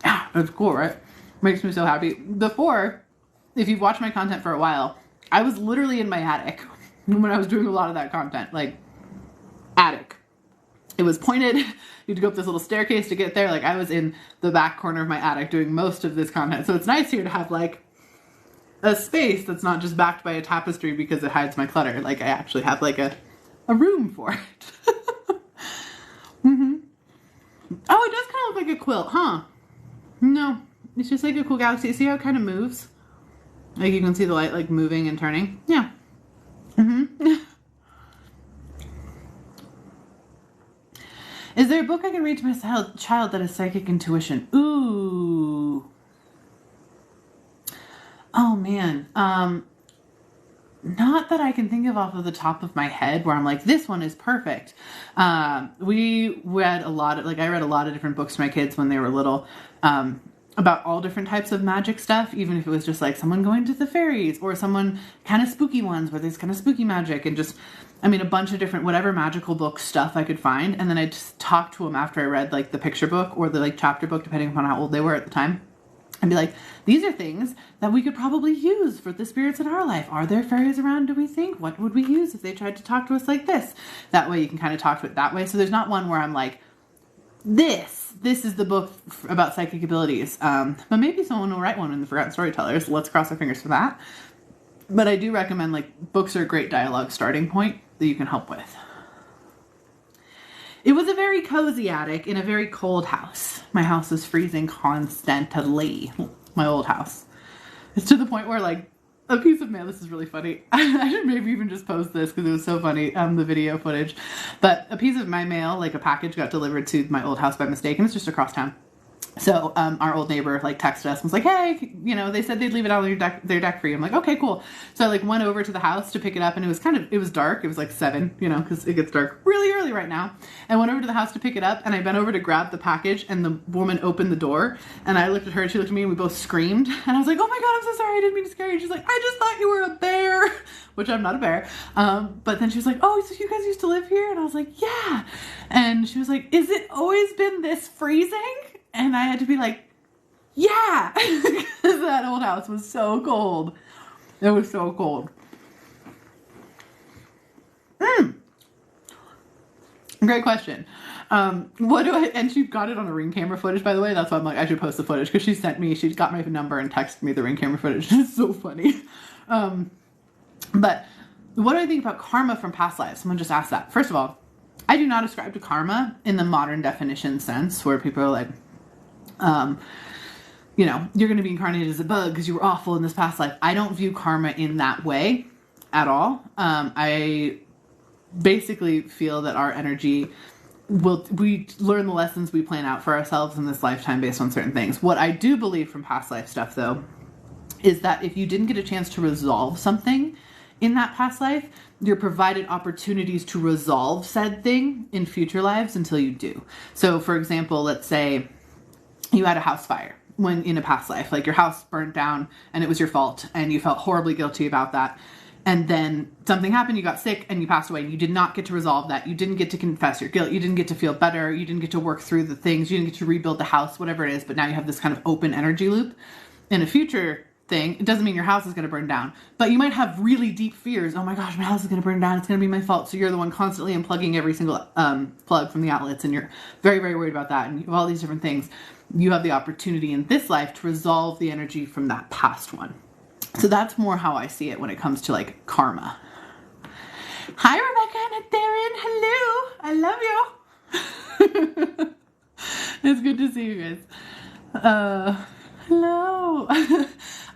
A: Ah, that's cool, right? Makes me so happy. Before, if you've watched my content for a while, I was literally in my attic when I was doing a lot of that content. Like, attic. It was pointed. You had to go up this little staircase to get there. Like, I was in the back corner of my attic doing most of this content. So it's nice here to have like a space that's not just backed by a tapestry because it hides my clutter. Like, I actually have like a room for it. Mm-hmm. Oh, it does kind of look like a quilt, huh? No, it's just like a cool galaxy. See how it kind of moves? Like, you can see the light like moving and turning. Yeah. Mm-hmm. Is there a book I can read to my child that has psychic intuition? Ooh. Oh, man. Not that I can think of off of the top of my head where I'm like, this one is perfect. We read a lot of, like, I read a lot of different books to my kids when they were little, about all different types of magic stuff, even if it was just like someone going to the fairies or someone kind of spooky ones where there's kind of spooky magic and just, I mean, a bunch of different, whatever magical book stuff I could find. And then I just talked to them after I read like the picture book or the like chapter book, depending upon how old they were at the time. And be like, these are things that we could probably use for the spirits in our life. Are there fairies around, do we think? What would we use if they tried to talk to us like this? That way you can kind of talk to it that way. So there's not one where I'm like, this is the book about psychic abilities. But maybe someone will write one in the Forgotten Storytellers. Let's cross our fingers for that. But I do recommend, like, books are a great dialogue starting point that you can help with. It was a very cozy attic in a very cold house. My house was freezing constantly. My old house. It's to the point where, like, a piece of mail, this is really funny. I should maybe even just post this because it was so funny, the video footage. But a piece of my mail, like a package, got delivered to my old house by mistake, and it's just across town. So our old neighbor like texted us and was like, hey, you know, they said they'd leave it on their deck for you. I'm like, okay, cool. So I like went over to the house to pick it up, and it was dark. It was like 7, you know, because it gets dark really early right now. I went over to the house to pick it up, and I bent over to grab the package, and the woman opened the door, and I looked at her, and she looked at me, and we both screamed. And I was like, oh my God, I'm so sorry. I didn't mean to scare you. She's like, I just thought you were a bear, which I'm not a bear. But then she was like, oh, so you guys used to live here? And I was like, yeah. And she was like, is it always been this freezing? And I had to be like, yeah, because that old house was so cold. It was so cold. Great question. And she got it on a Ring camera footage, by the way. That's why I'm like, I should post the footage, because she's got my number and texted me the Ring camera footage. It's so funny. But what do I think about karma from past lives? Someone just asked that. First of all, I do not ascribe to karma in the modern definition sense, where people are like, you're going to be incarnated as a bug because you were awful in this past life. I don't view karma in that way at all. I basically feel that our energy we learn the lessons we plan out for ourselves in this lifetime based on certain things. What I do believe from past life stuff, though, is that if you didn't get a chance to resolve something in that past life, you're provided opportunities to resolve said thing in future lives until you do. So, for example, let's say you had a house fire when in a past life, like your house burnt down and it was your fault and you felt horribly guilty about that. And then something happened, you got sick and you passed away and you did not get to resolve that. You didn't get to confess your guilt. You didn't get to feel better. You didn't get to work through the things. You didn't get to rebuild the house, whatever it is. But now you have this kind of open energy loop. In a future thing, it doesn't mean your house is going to burn down, but you might have really deep fears. Oh my gosh, my house is going to burn down. It's going to be my fault. So you're the one constantly unplugging every single plug from the outlets. And you're very, very worried about that. And you have all these different things. You have the opportunity in this life to resolve the energy from that past one. So that's more how I see it when it comes to like karma. Hi, Rebecca and Darren. Hello. I love you. It's good to see you guys. Hello. I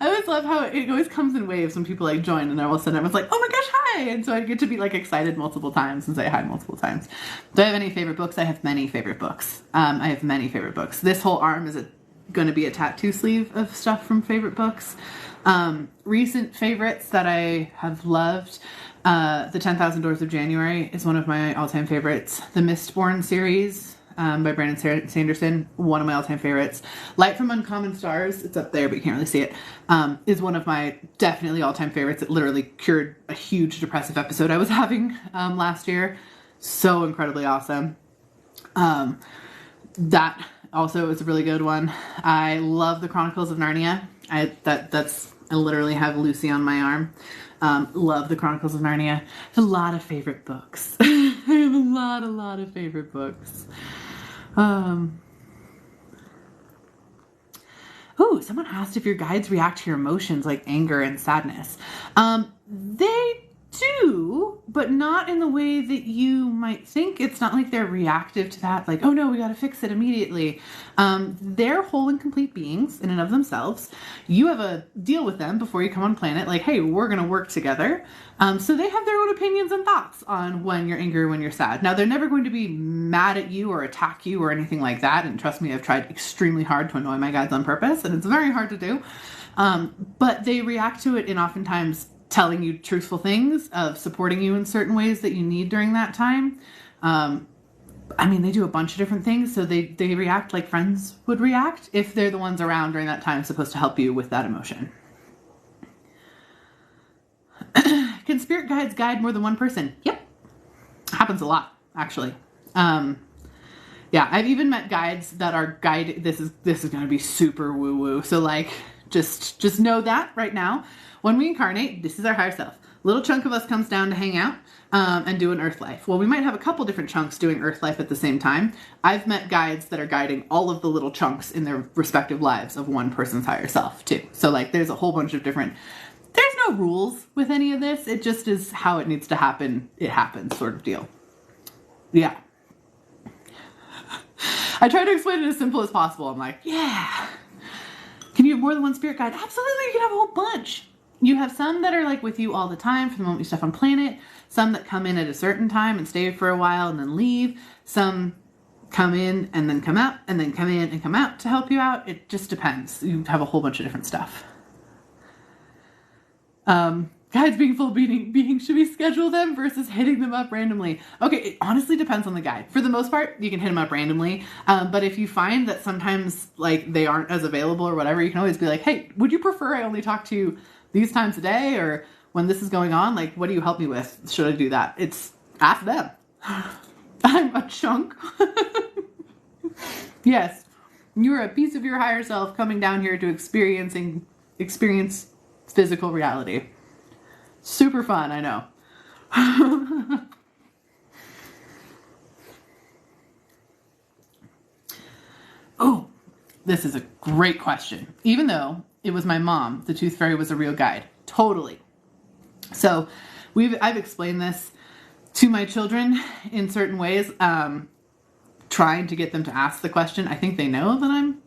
A: always love how it always comes in waves when people like join and all of a sudden everyone's like, oh my gosh, hi. And so I get to be like excited multiple times and say hi multiple times. Do I have any favorite books? I have many favorite books. I have many favorite books. This whole arm is going to be a tattoo sleeve of stuff from favorite books. Recent favorites that I have loved, The 10,000 Doors of January is one of my all-time favorites. The Mistborn series by Brandon Sanderson, one of my all-time favorites. Light from Uncommon Stars, it's up there but you can't really see it, is one of my definitely all-time favorites. It literally cured a huge depressive episode I was having last year. So incredibly awesome. That also is a really good one. I love The Chronicles of Narnia. I literally have Lucy on my arm. Love The Chronicles of Narnia. I have a lot of favorite books. I have a lot of favorite books. Someone asked if your guides react to your emotions like anger and sadness. They do, but not in the way that you might think. It's not like they're reactive to that, like, oh no, we got to fix it immediately. They're whole and complete beings in and of themselves. You have a deal with them before you come on planet, like, hey, we're going to work together. So they have their own opinions and thoughts on when you're angry or when you're sad. Now, they're never going to be mad at you or attack you or anything like that. And trust me, I've tried extremely hard to annoy my guides on purpose, and it's very hard to do. But they react to it in oftentimes telling you truthful things, of supporting you in certain ways that you need during that time. They do a bunch of different things, so they react like friends would react if they're the ones around during that time supposed to help you with that emotion. Can spirit guides guide more than one person? Yep. Happens a lot, actually. I've even met guides that are guided. This is going to be super woo-woo. So like, just know that right now. When we incarnate, this is our higher self. Little chunk of us comes down to hang out and do an earth life. Well, we might have a couple different chunks doing earth life at the same time. I've met guides that are guiding all of the little chunks in their respective lives of one person's higher self too. So like, there's a whole bunch of different, there's no rules with any of this. It just is how it needs to happen. It happens sort of deal. Yeah. I try to explain it as simple as possible. I'm like, yeah. Can you have more than one spirit guide? Absolutely. You can have a whole bunch. You have some that are like with you all the time from the moment you step on planet. Some that come in at a certain time and stay for a while and then leave. Some come in and then come out and then come in and come out to help you out. It just depends. You have a whole bunch of different stuff. Guides being full beings, should we schedule them versus hitting them up randomly? Okay, it honestly depends on the guide. For the most part, you can hit them up randomly. But if you find that sometimes like they aren't as available or whatever, you can always be like, hey, would you prefer I only talk to you these times a day, or when this is going on, like, what do you help me with? Should I do that? It's ask them. I'm a chunk. Yes. You are a piece of your higher self coming down here to experience physical reality. Super fun, I know. Oh, this is a great question. Even though it was my mom, the tooth fairy was a real guide. Totally. So I've explained this to my children in certain ways, trying to get them to ask the question. I think they know that I'm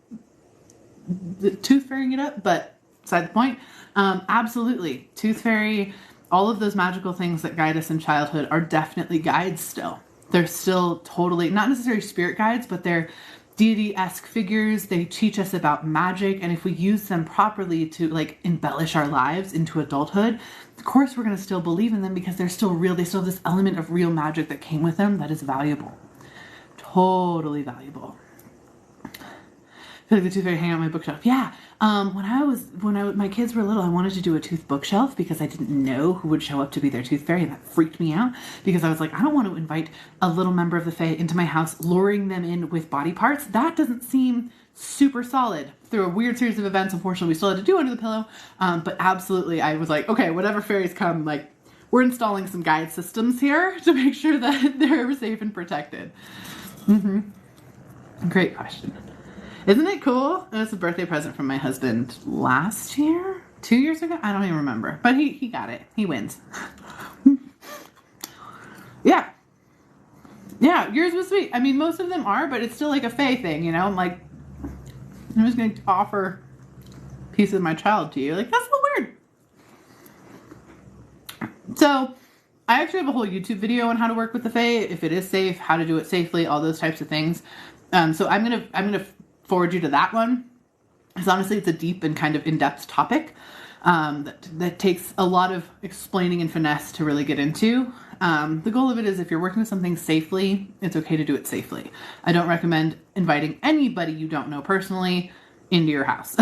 A: tooth fairying it up, but beside the point. Absolutely. Tooth fairy, all of those magical things that guide us in childhood are definitely guides still. They're still totally, not necessarily spirit guides, but they're deity-esque figures. They teach us about magic, and if we use them properly to like embellish our lives into adulthood, of course we're going to still believe in them because they're still real. They still have this element of real magic that came with them that is valuable. Totally valuable. I feel like the tooth fairy hang out on my bookshelf. Yeah. When my kids were little, I wanted to do a tooth bookshelf because I didn't know who would show up to be their tooth fairy, and that freaked me out because I was like, I don't want to invite a little member of the fae into my house, luring them in with body parts. That doesn't seem super solid. Through a weird series of events, unfortunately, we still had to do Under the Pillow. But absolutely, I was like, okay, whatever fairies come, like, we're installing some guide systems here to make sure that they're safe and protected. Great question. Isn't it cool? It was a birthday present from my husband last year? 2 years ago? I don't even remember. But he got it. He wins. Yeah. Yeah, yours was sweet. I mean, most of them are, but it's still like a fae thing, you know? I'm like, I'm just going to offer a piece of my child to you. Like, that's so weird. So, I actually have a whole YouTube video on how to work with the fae, if it is safe, how to do it safely, all those types of things. So I'm gonna forward you to that one. Because honestly, it's a deep and kind of in-depth topic that takes a lot of explaining and finesse to really get into. The goal of it is if you're working with something safely, it's okay to do it safely. I don't recommend inviting anybody you don't know personally into your house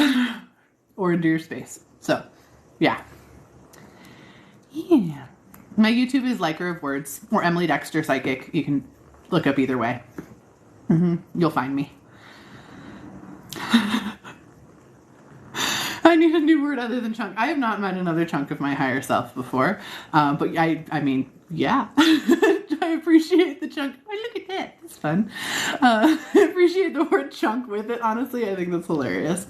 A: or into your space. So, yeah. Yeah. My YouTube is Liker of Words or Emily Dexter Psychic. You can look up either way. You'll find me. I need a new word other than chunk. I have not met another chunk of my higher self before. But I mean, yeah. I appreciate the chunk. Oh, look at that. That's fun. I appreciate the word chunk with it. Honestly, I think that's hilarious.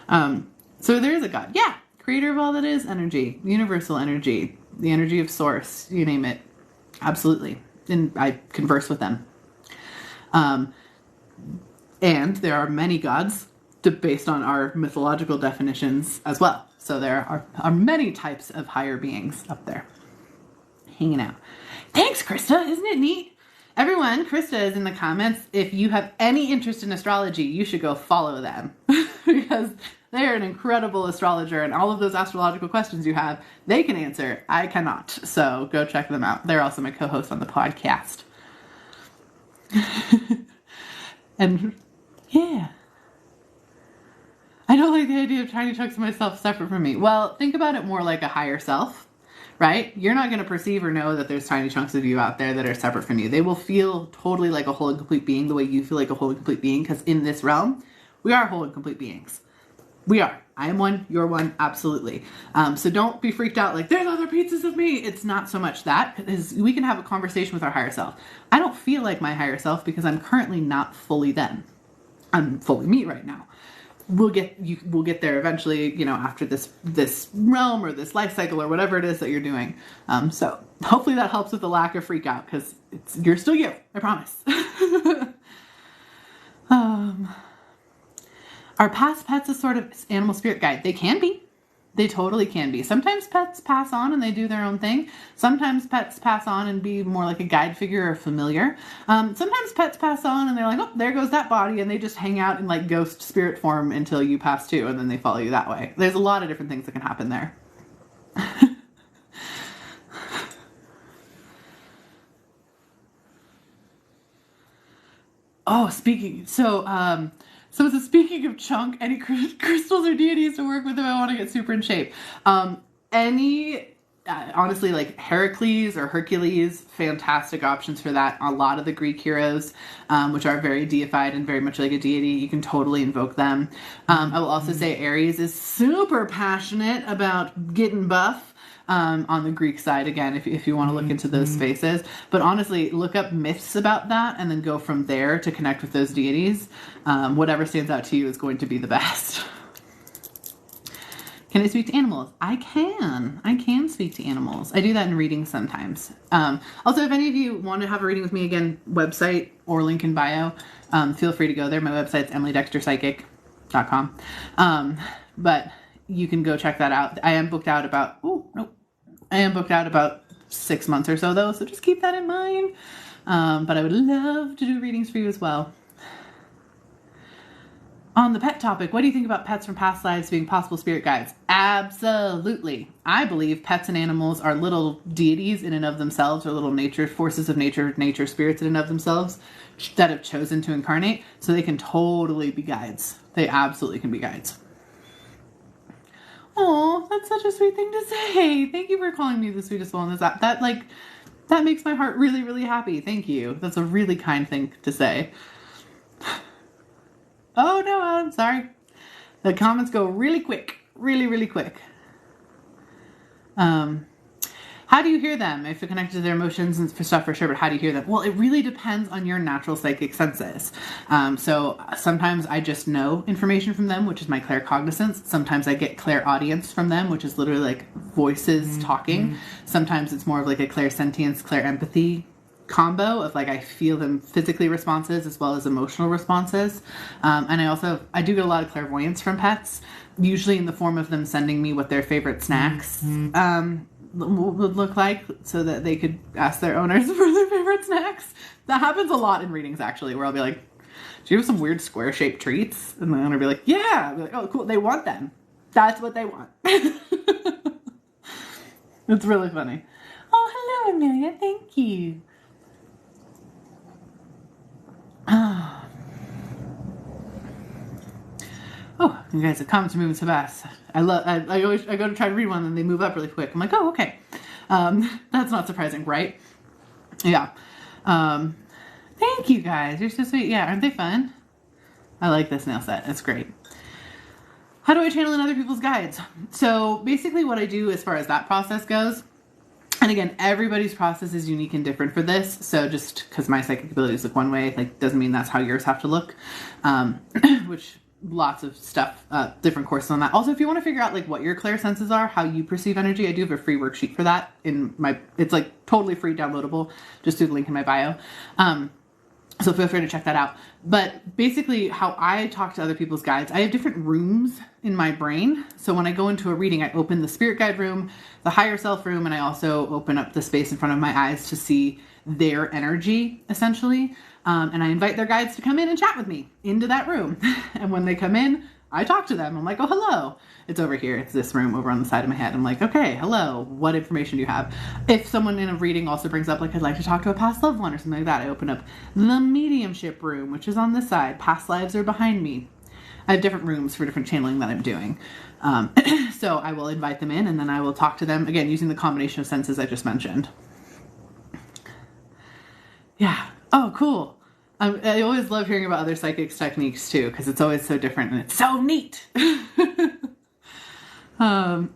A: So there is a God. Yeah. Creator of all that is, energy. Universal energy. The energy of source. You name it. Absolutely. And I converse with them. And there are many gods based on our mythological definitions as well. So there are many types of higher beings up there hanging out. Thanks, Krista. Isn't it neat? Everyone, Krista is in the comments. If you have any interest in astrology, you should go follow them because they are an incredible astrologer, and all of those astrological questions you have, they can answer. I cannot. So go check them out. They're also my co-host on the podcast. And yeah. I don't like the idea of tiny chunks of myself separate from me. Well, think about it more like a higher self, right? You're not going to perceive or know that there's tiny chunks of you out there that are separate from you. They will feel totally like a whole and complete being the way you feel like a whole and complete being, because in this realm, we are whole and complete beings. We are. I am one, you're one, absolutely. So don't be freaked out like, there's other pieces of me. It's not so much that, because we can have a conversation with our higher self. I don't feel like my higher self because I'm currently not fully them. I'm fully me right now. We'll get there eventually, you know, after this realm or this life cycle or whatever it is that you're doing. So hopefully that helps with the lack of freak out, because you're still you, I promise. Are past pets a sort of animal spirit guide? They can be. They totally can be. Sometimes pets pass on and they do their own thing. Sometimes pets pass on and be more like a guide figure or familiar. Sometimes pets pass on and they're like, oh, there goes that body. And they just hang out in like ghost spirit form until you pass too. And then they follow you that way. There's a lot of different things that can happen there. Oh, speaking of chunk, any crystals or deities to work with if I want to get super in shape. Any honestly, like Heracles or Hercules, fantastic options for that. A lot of the Greek heroes, which are very deified and very much like a deity, you can totally invoke them. I will also say Ares is super passionate about getting buff. On the Greek side, again, if you want to look into those spaces. But honestly, look up myths about that and then go from there to connect with those deities. Whatever stands out to you is going to be the best. Can I speak to animals? I can speak to animals. I do that in readings sometimes. Also, if any of you want to have a reading with me, again, website or link in bio, feel free to go there. My website's emilydexterpsychic.com. But you can go check that out. I am booked out about 6 months or so, though, so just keep that in mind. But I would love to do readings for you as well. On the pet topic, what do you think about pets from past lives being possible spirit guides? Absolutely. I believe pets and animals are little deities in and of themselves, or little nature forces of nature spirits in and of themselves that have chosen to incarnate, so they can totally be guides. They absolutely can be guides. Oh, that's such a sweet thing to say. Thank you for calling me the sweetest one. That makes my heart really, really happy. Thank you. That's a really kind thing to say. Oh no, I'm sorry. The comments go really quick. Really, really quick. How do you hear them? If you're connected to their emotions and stuff, for sure, but how do you hear them? Well, it really depends on your natural psychic senses. So sometimes I just know information from them, which is my claircognizance. Sometimes I get clairaudience from them, which is literally like voices talking. Sometimes it's more of like a clairsentience, clairempathy combo of like I feel them physically responses as well as emotional responses. And I do get a lot of clairvoyance from pets, usually in the form of them sending me what their favorite snacks would look like, so that they could ask their owners for their favorite snacks. That happens a lot in readings, actually, where I'll be like, do you have some weird square shaped treats? And the owner will be like, yeah. I'll be like, oh cool, they want them. That's what they want. It's really funny. Oh, hello Amelia, thank you. Oh, you guys, the comments are moving so fast. I go to try to read one and they move up really quick. I'm like, oh, okay. That's not surprising, right? Yeah. Thank you guys. You're so sweet. Yeah, aren't they fun? I like this nail set. It's great. How do I channel in other people's guides? So basically what I do as far as that process goes, and again, everybody's process is unique and different for this. So just because my psychic abilities look one way, like doesn't mean that's how yours have to look. Which lots of stuff, different courses on that. Also, if you want to figure out like what your clairsenses are, how you perceive energy, I do have a free worksheet for that it's like totally free, downloadable, just through the link in my bio. So feel free to check that out. But basically how I talk to other people's guides, I have different rooms in my brain. So when I go into a reading, I open the spirit guide room, the higher self room, and I also open up the space in front of my eyes to see their energy, essentially. And I invite their guides to come in and chat with me into that room. And when they come in, I talk to them. I'm like, oh, hello. It's over here. It's this room over on the side of my head. I'm like, okay, hello. What information do you have? If someone in a reading also brings up, like, I'd like to talk to a past loved one or something like that, I open up the mediumship room, which is on this side. Past lives are behind me. I have different rooms for different channeling that I'm doing. So I will invite them in and then I will talk to them, again, using the combination of senses I just mentioned. Yeah. Oh, cool. I always love hearing about other psychics techniques too, because it's always so different and it's so neat. How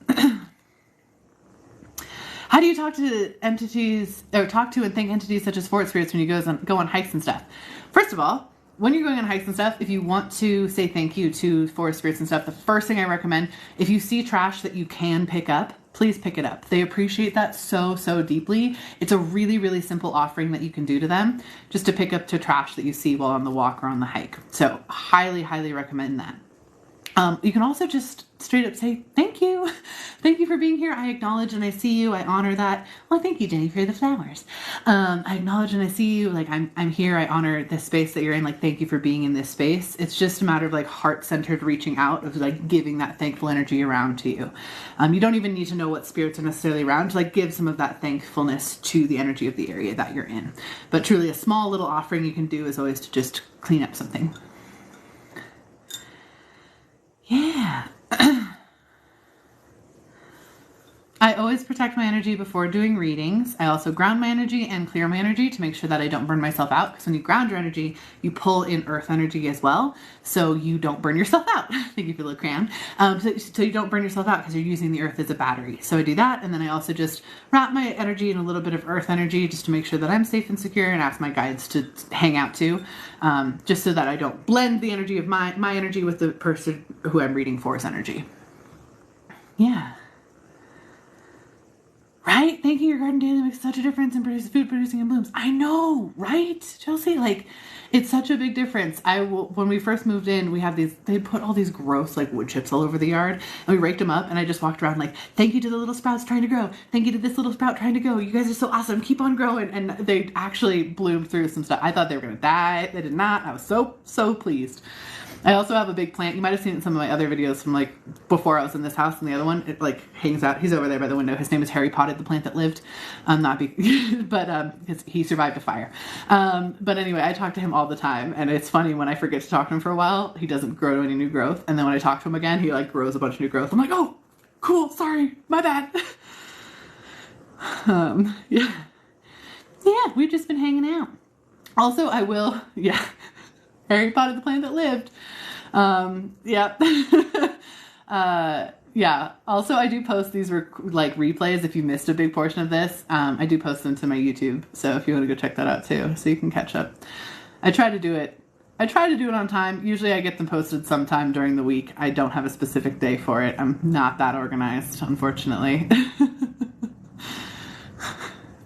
A: do you talk to entities, or talk to and think entities such as forest spirits when you go on hikes and stuff? First of all, when you're going on hikes and stuff, if you want to say thank you to forest spirits and stuff, the first thing I recommend, if you see trash that you can pick up, please pick it up. They appreciate that so, so deeply. It's a really, really simple offering that you can do to them, just to pick up to trash that you see while on the walk or on the hike. So highly, highly recommend that. You can also just straight up say, thank you. Thank you for being here. I acknowledge and I see you. I honor that. Well, thank you, Jenny, for the flowers. I acknowledge and I see you. Like, I'm here. I honor the space that you're in. Like, thank you for being in this space. It's just a matter of like heart-centered reaching out, of like giving that thankful energy around to you. You don't even need to know what spirits are necessarily around to like give some of that thankfulness to the energy of the area that you're in. But truly a small little offering you can do is always to just clean up something. Yeah. I always protect my energy before doing readings. I also ground my energy and clear my energy to make sure that I don't burn myself out. Because when you ground your energy, you pull in earth energy as well. So you don't burn yourself out. Thank you for the crayon. So you don't burn yourself out because you're using the earth as a battery. So I do that. And then I also just wrap my energy in a little bit of earth energy just to make sure that I'm safe and secure, and ask my guides to hang out too. Just so that I don't blend the energy of my energy with the person who I'm reading for's energy. Yeah. Right? Thanking your garden daily makes such a difference in food producing and blooms. I know, right, Chelsea? Like, it's such a big difference. When we first moved in, they'd put all these gross, like, wood chips all over the yard, and we raked them up, and I just walked around like, thank you to the little sprouts trying to grow. Thank you to this little sprout trying to go. You guys are so awesome. Keep on growing. And they actually bloomed through some stuff. I thought they were going to die. They did not. I was so pleased. I also have a big plant. You might have seen it in some of my other videos from like before I was in this house, and the other one, it like hangs out. He's over there by the window. His name is Harry Potted, the plant that lived. But he survived a fire. But anyway, I talk to him all the time, and it's funny when I forget to talk to him for a while, he doesn't grow any new growth. And then when I talk to him again, he like grows a bunch of new growth. I'm like, oh, cool. Sorry. My bad. Yeah, we've just been hanging out. Also, Harry Potter, the plant that lived. Also, I do post these replays if you missed a big portion of this. I do post them to my YouTube, so if you want to go check that out too, so you can catch up. I try to do it on time. Usually I get them posted sometime during the week. I don't have a specific day for it. I'm not that organized, unfortunately.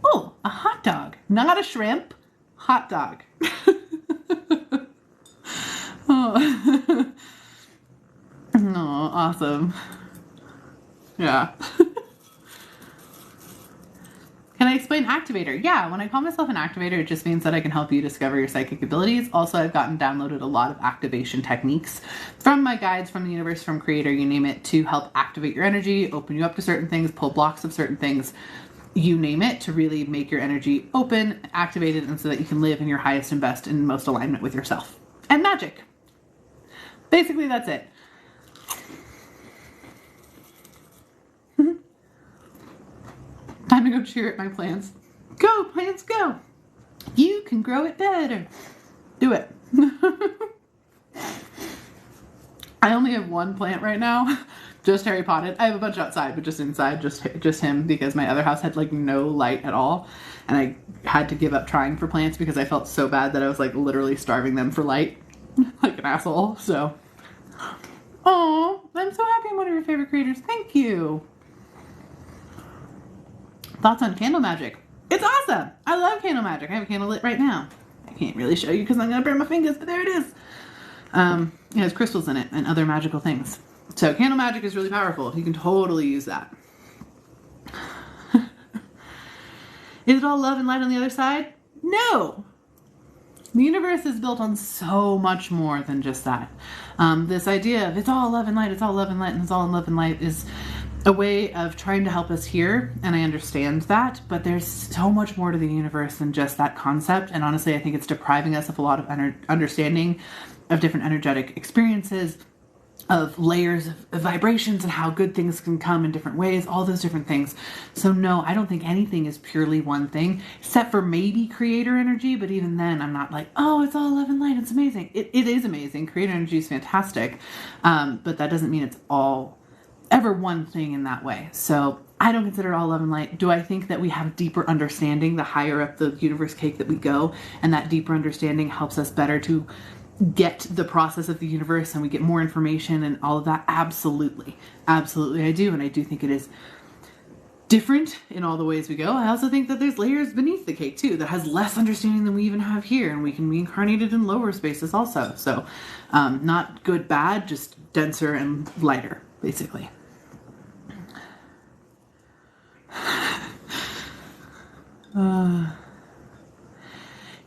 A: Oh, a hot dog. Not a shrimp. Hot dog. Oh. Oh, awesome. Yeah. Can I explain activator? Yeah, when I call myself an activator, it just means that I can help you discover your psychic abilities. Also, I've downloaded a lot of activation techniques from my guides, from the universe, from creator, you name it, to help activate your energy, open you up to certain things, pull blocks of certain things, you name it, to really make your energy open, activated, and so that you can live in your highest and best and most alignment with yourself. And magic. Basically, that's it. Time to go cheer at my plants. Go, plants, go. You can grow it better. Do it. I only have one plant right now, just Harry Potted. I have a bunch outside, but just inside, just him, because my other house had like no light at all. And I had to give up trying for plants because I felt so bad that I was like literally starving them for light. Like an asshole. So, oh, I'm so happy I'm one of your favorite creators. Thank you. Thoughts on candle magic? It's awesome. I love candle magic. I have a candle lit right now. I can't really show you because I'm gonna burn my fingers, but there it is. It has crystals in it and other magical things. So candle magic is really powerful. You can totally use that. Is it all love and light on the other side? No. The universe is built on so much more than just that. This idea of it's all love and light, it's all love and light, and it's all in love and light is a way of trying to help us here, and I understand that, but there's so much more to the universe than just that concept, and honestly, I think it's depriving us of a lot of understanding of different energetic experiences, of layers of vibrations and how good things can come in different ways, all those different things. So no, I don't think anything is purely one thing, except for maybe creator energy, but even then I'm not like, oh, it's all love and light, it's amazing. It is amazing. Creator energy is fantastic, but that doesn't mean it's all ever one thing in that way. So I don't consider it all love and light. Do I think that we have deeper understanding the higher up the universe cake that we go, and that deeper understanding helps us better to get the process of the universe and we get more information and all of that? Absolutely. Absolutely I do. And I do think it is different in all the ways we go. I also think that there's layers beneath the cake too that has less understanding than we even have here, and we can be incarnated in lower spaces also. So not good, bad, just denser and lighter, basically.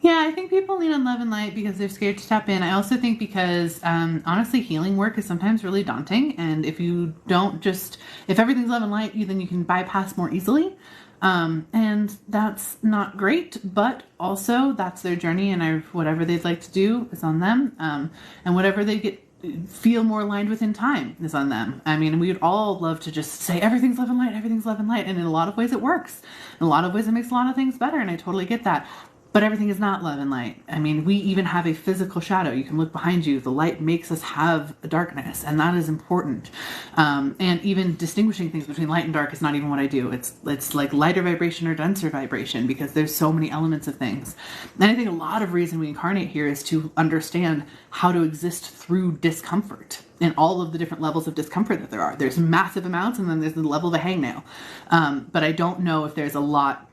A: Yeah, I think people lean on love and light because they're scared to tap in. I also think because, honestly, healing work is sometimes really daunting. And if you don't if everything's love and light, then you can bypass more easily. And that's not great, but also that's their journey, and whatever they'd like to do is on them. And whatever they get feel more aligned within time is on them. I mean, we would all love to just say everything's love and light, everything's love and light. And in a lot of ways it works. In a lot of ways it makes a lot of things better. And I totally get that. But everything is not love and light. I mean, we even have a physical shadow. You can look behind you. The light makes us have a darkness, and that is important. And even distinguishing things between light and dark is not even what I do. It's like lighter vibration or denser vibration, because there's so many elements of things. And I think a lot of reason we incarnate here is to understand how to exist through discomfort and all of the different levels of discomfort that there are. There's massive amounts, and then there's the level of a hangnail. But I don't know if there's a lot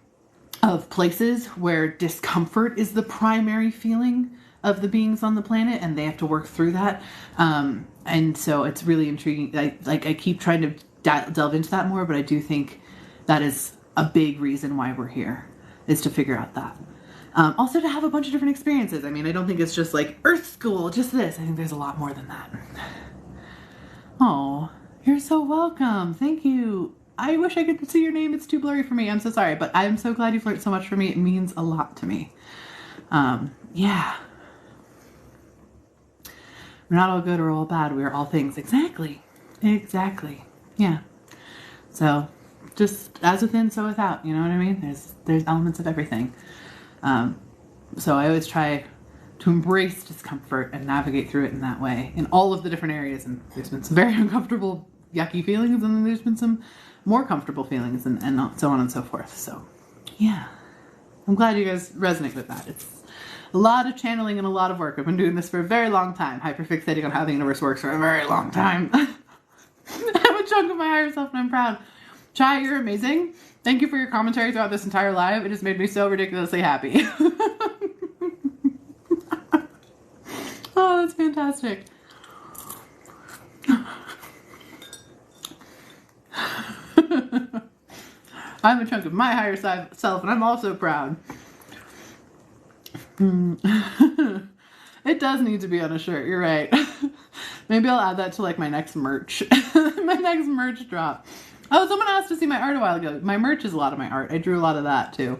A: of places where discomfort is the primary feeling of the beings on the planet, and they have to work through that. And so it's really intriguing. I keep trying to delve into that more, but I do think that is a big reason why we're here, is to figure out that. Also to have a bunch of different experiences. I mean, I don't think it's just like Earth School, just this. I think there's a lot more than that. Oh, you're so welcome. Thank you. I wish I could see your name. It's too blurry for me. I'm so sorry, but I'm so glad you've learned so much from me. It means a lot to me. Yeah. We're not all good or all bad. We are all things. Exactly. Yeah. So just as within, so without, you know what I mean? There's elements of everything. So I always try to embrace discomfort and navigate through it in that way in all of the different areas. And there's been some very uncomfortable, yucky feelings, and then there's been some more comfortable feelings, and so on and so forth. So yeah, I'm glad you guys resonate with that. It's a lot of channeling and a lot of work. I've been doing this for a very long time, hyperfixating on how the universe works for a very long time. I'm a chunk of my higher self, and I'm proud. Chai, you're amazing. Thank you for your commentary throughout this entire live. It just made me so ridiculously happy. Oh, that's fantastic. I'm a chunk of my higher self, and I'm also proud. It does need to be on a shirt, you're right. Maybe I'll add that to like my next merch. My next merch drop. Oh, someone asked to see my art a while ago. My merch is a lot of my art. I drew a lot of that too.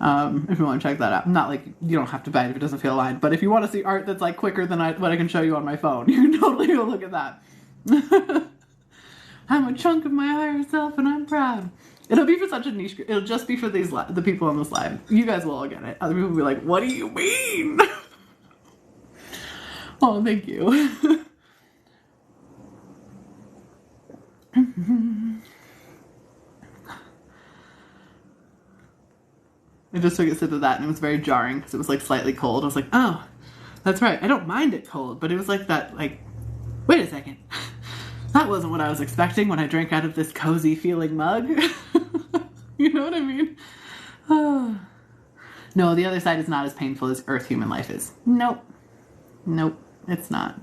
A: If you want to check that out. Not like you don't have to buy it if it doesn't feel aligned, but if you want to see art that's like quicker than what I can show you on my phone, you can totally go look at that. I'm a chunk of my higher self, and I'm proud. It'll be for such a niche group. It'll just be for the people on this live. You guys will all get it. Other people will be like, what do you mean? Oh, thank you. I just took a sip of that, and it was very jarring because it was like slightly cold. I was like, oh, that's right. I don't mind it cold, but it was like that, like, wait a second. That wasn't what I was expecting when I drank out of this cozy feeling mug. You know what I mean? Oh. No, the other side is not as painful as Earth human life is. Nope, it's not.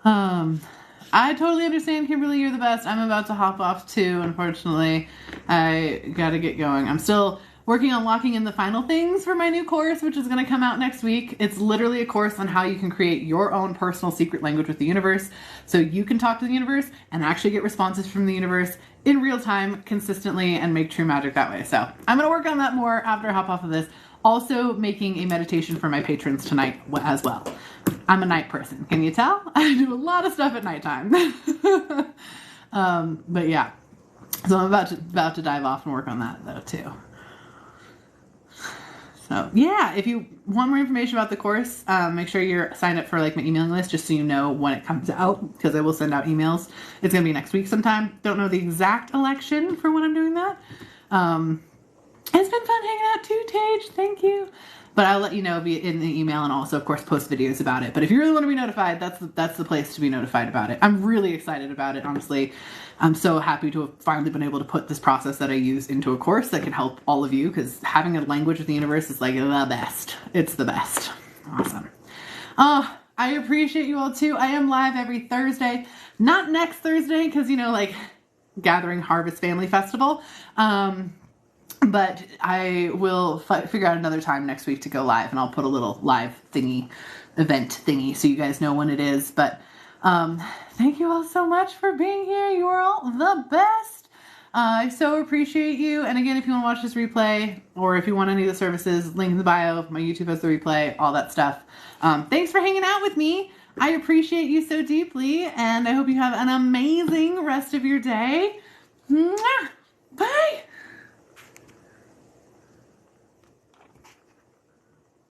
A: I totally understand, Kimberly. You're the best. I'm about to hop off too, unfortunately. I gotta get going. I'm still working on locking in the final things for my new course, which is going to come out next week. It's literally a course on how you can create your own personal secret language with the universe, so you can talk to the universe and actually get responses from the universe in real time, consistently, and make true magic that way. So I'm going to work on that more after I hop off of this. Also making a meditation for my patrons tonight as well. I'm a night person. Can you tell? I do a lot of stuff at nighttime. But yeah, so I'm about to dive off and work on that though too. So yeah, if you want more information about the course, make sure you're signed up for like my emailing list, just so you know when it comes out, because I will send out emails. It's going to be next week sometime. Don't know the exact election for when I'm doing that. It's been fun hanging out too, Tage. Thank you. But I'll let you know via in the email, and also, of course, post videos about it. But if you really want to be notified, that's the place to be notified about it. I'm really excited about it, honestly. I'm so happy to have finally been able to put this process that I use into a course that can help all of you, because having a language with the universe is like the best. It's the best. Awesome. Oh, I appreciate you all too. I am live every Thursday. Not next Thursday, because, you know, like Gathering Harvest Family Festival. But I will figure out another time next week to go live, and I'll put a little live event thingy, so you guys know when it is. But thank you all so much for being here. You are all the best. I so appreciate you. And again, if you want to watch this replay or if you want any of the services, link in the bio. My YouTube has the replay, all that stuff. Thanks for hanging out with me. I appreciate you so deeply, and I hope you have an amazing rest of your day. Mwah!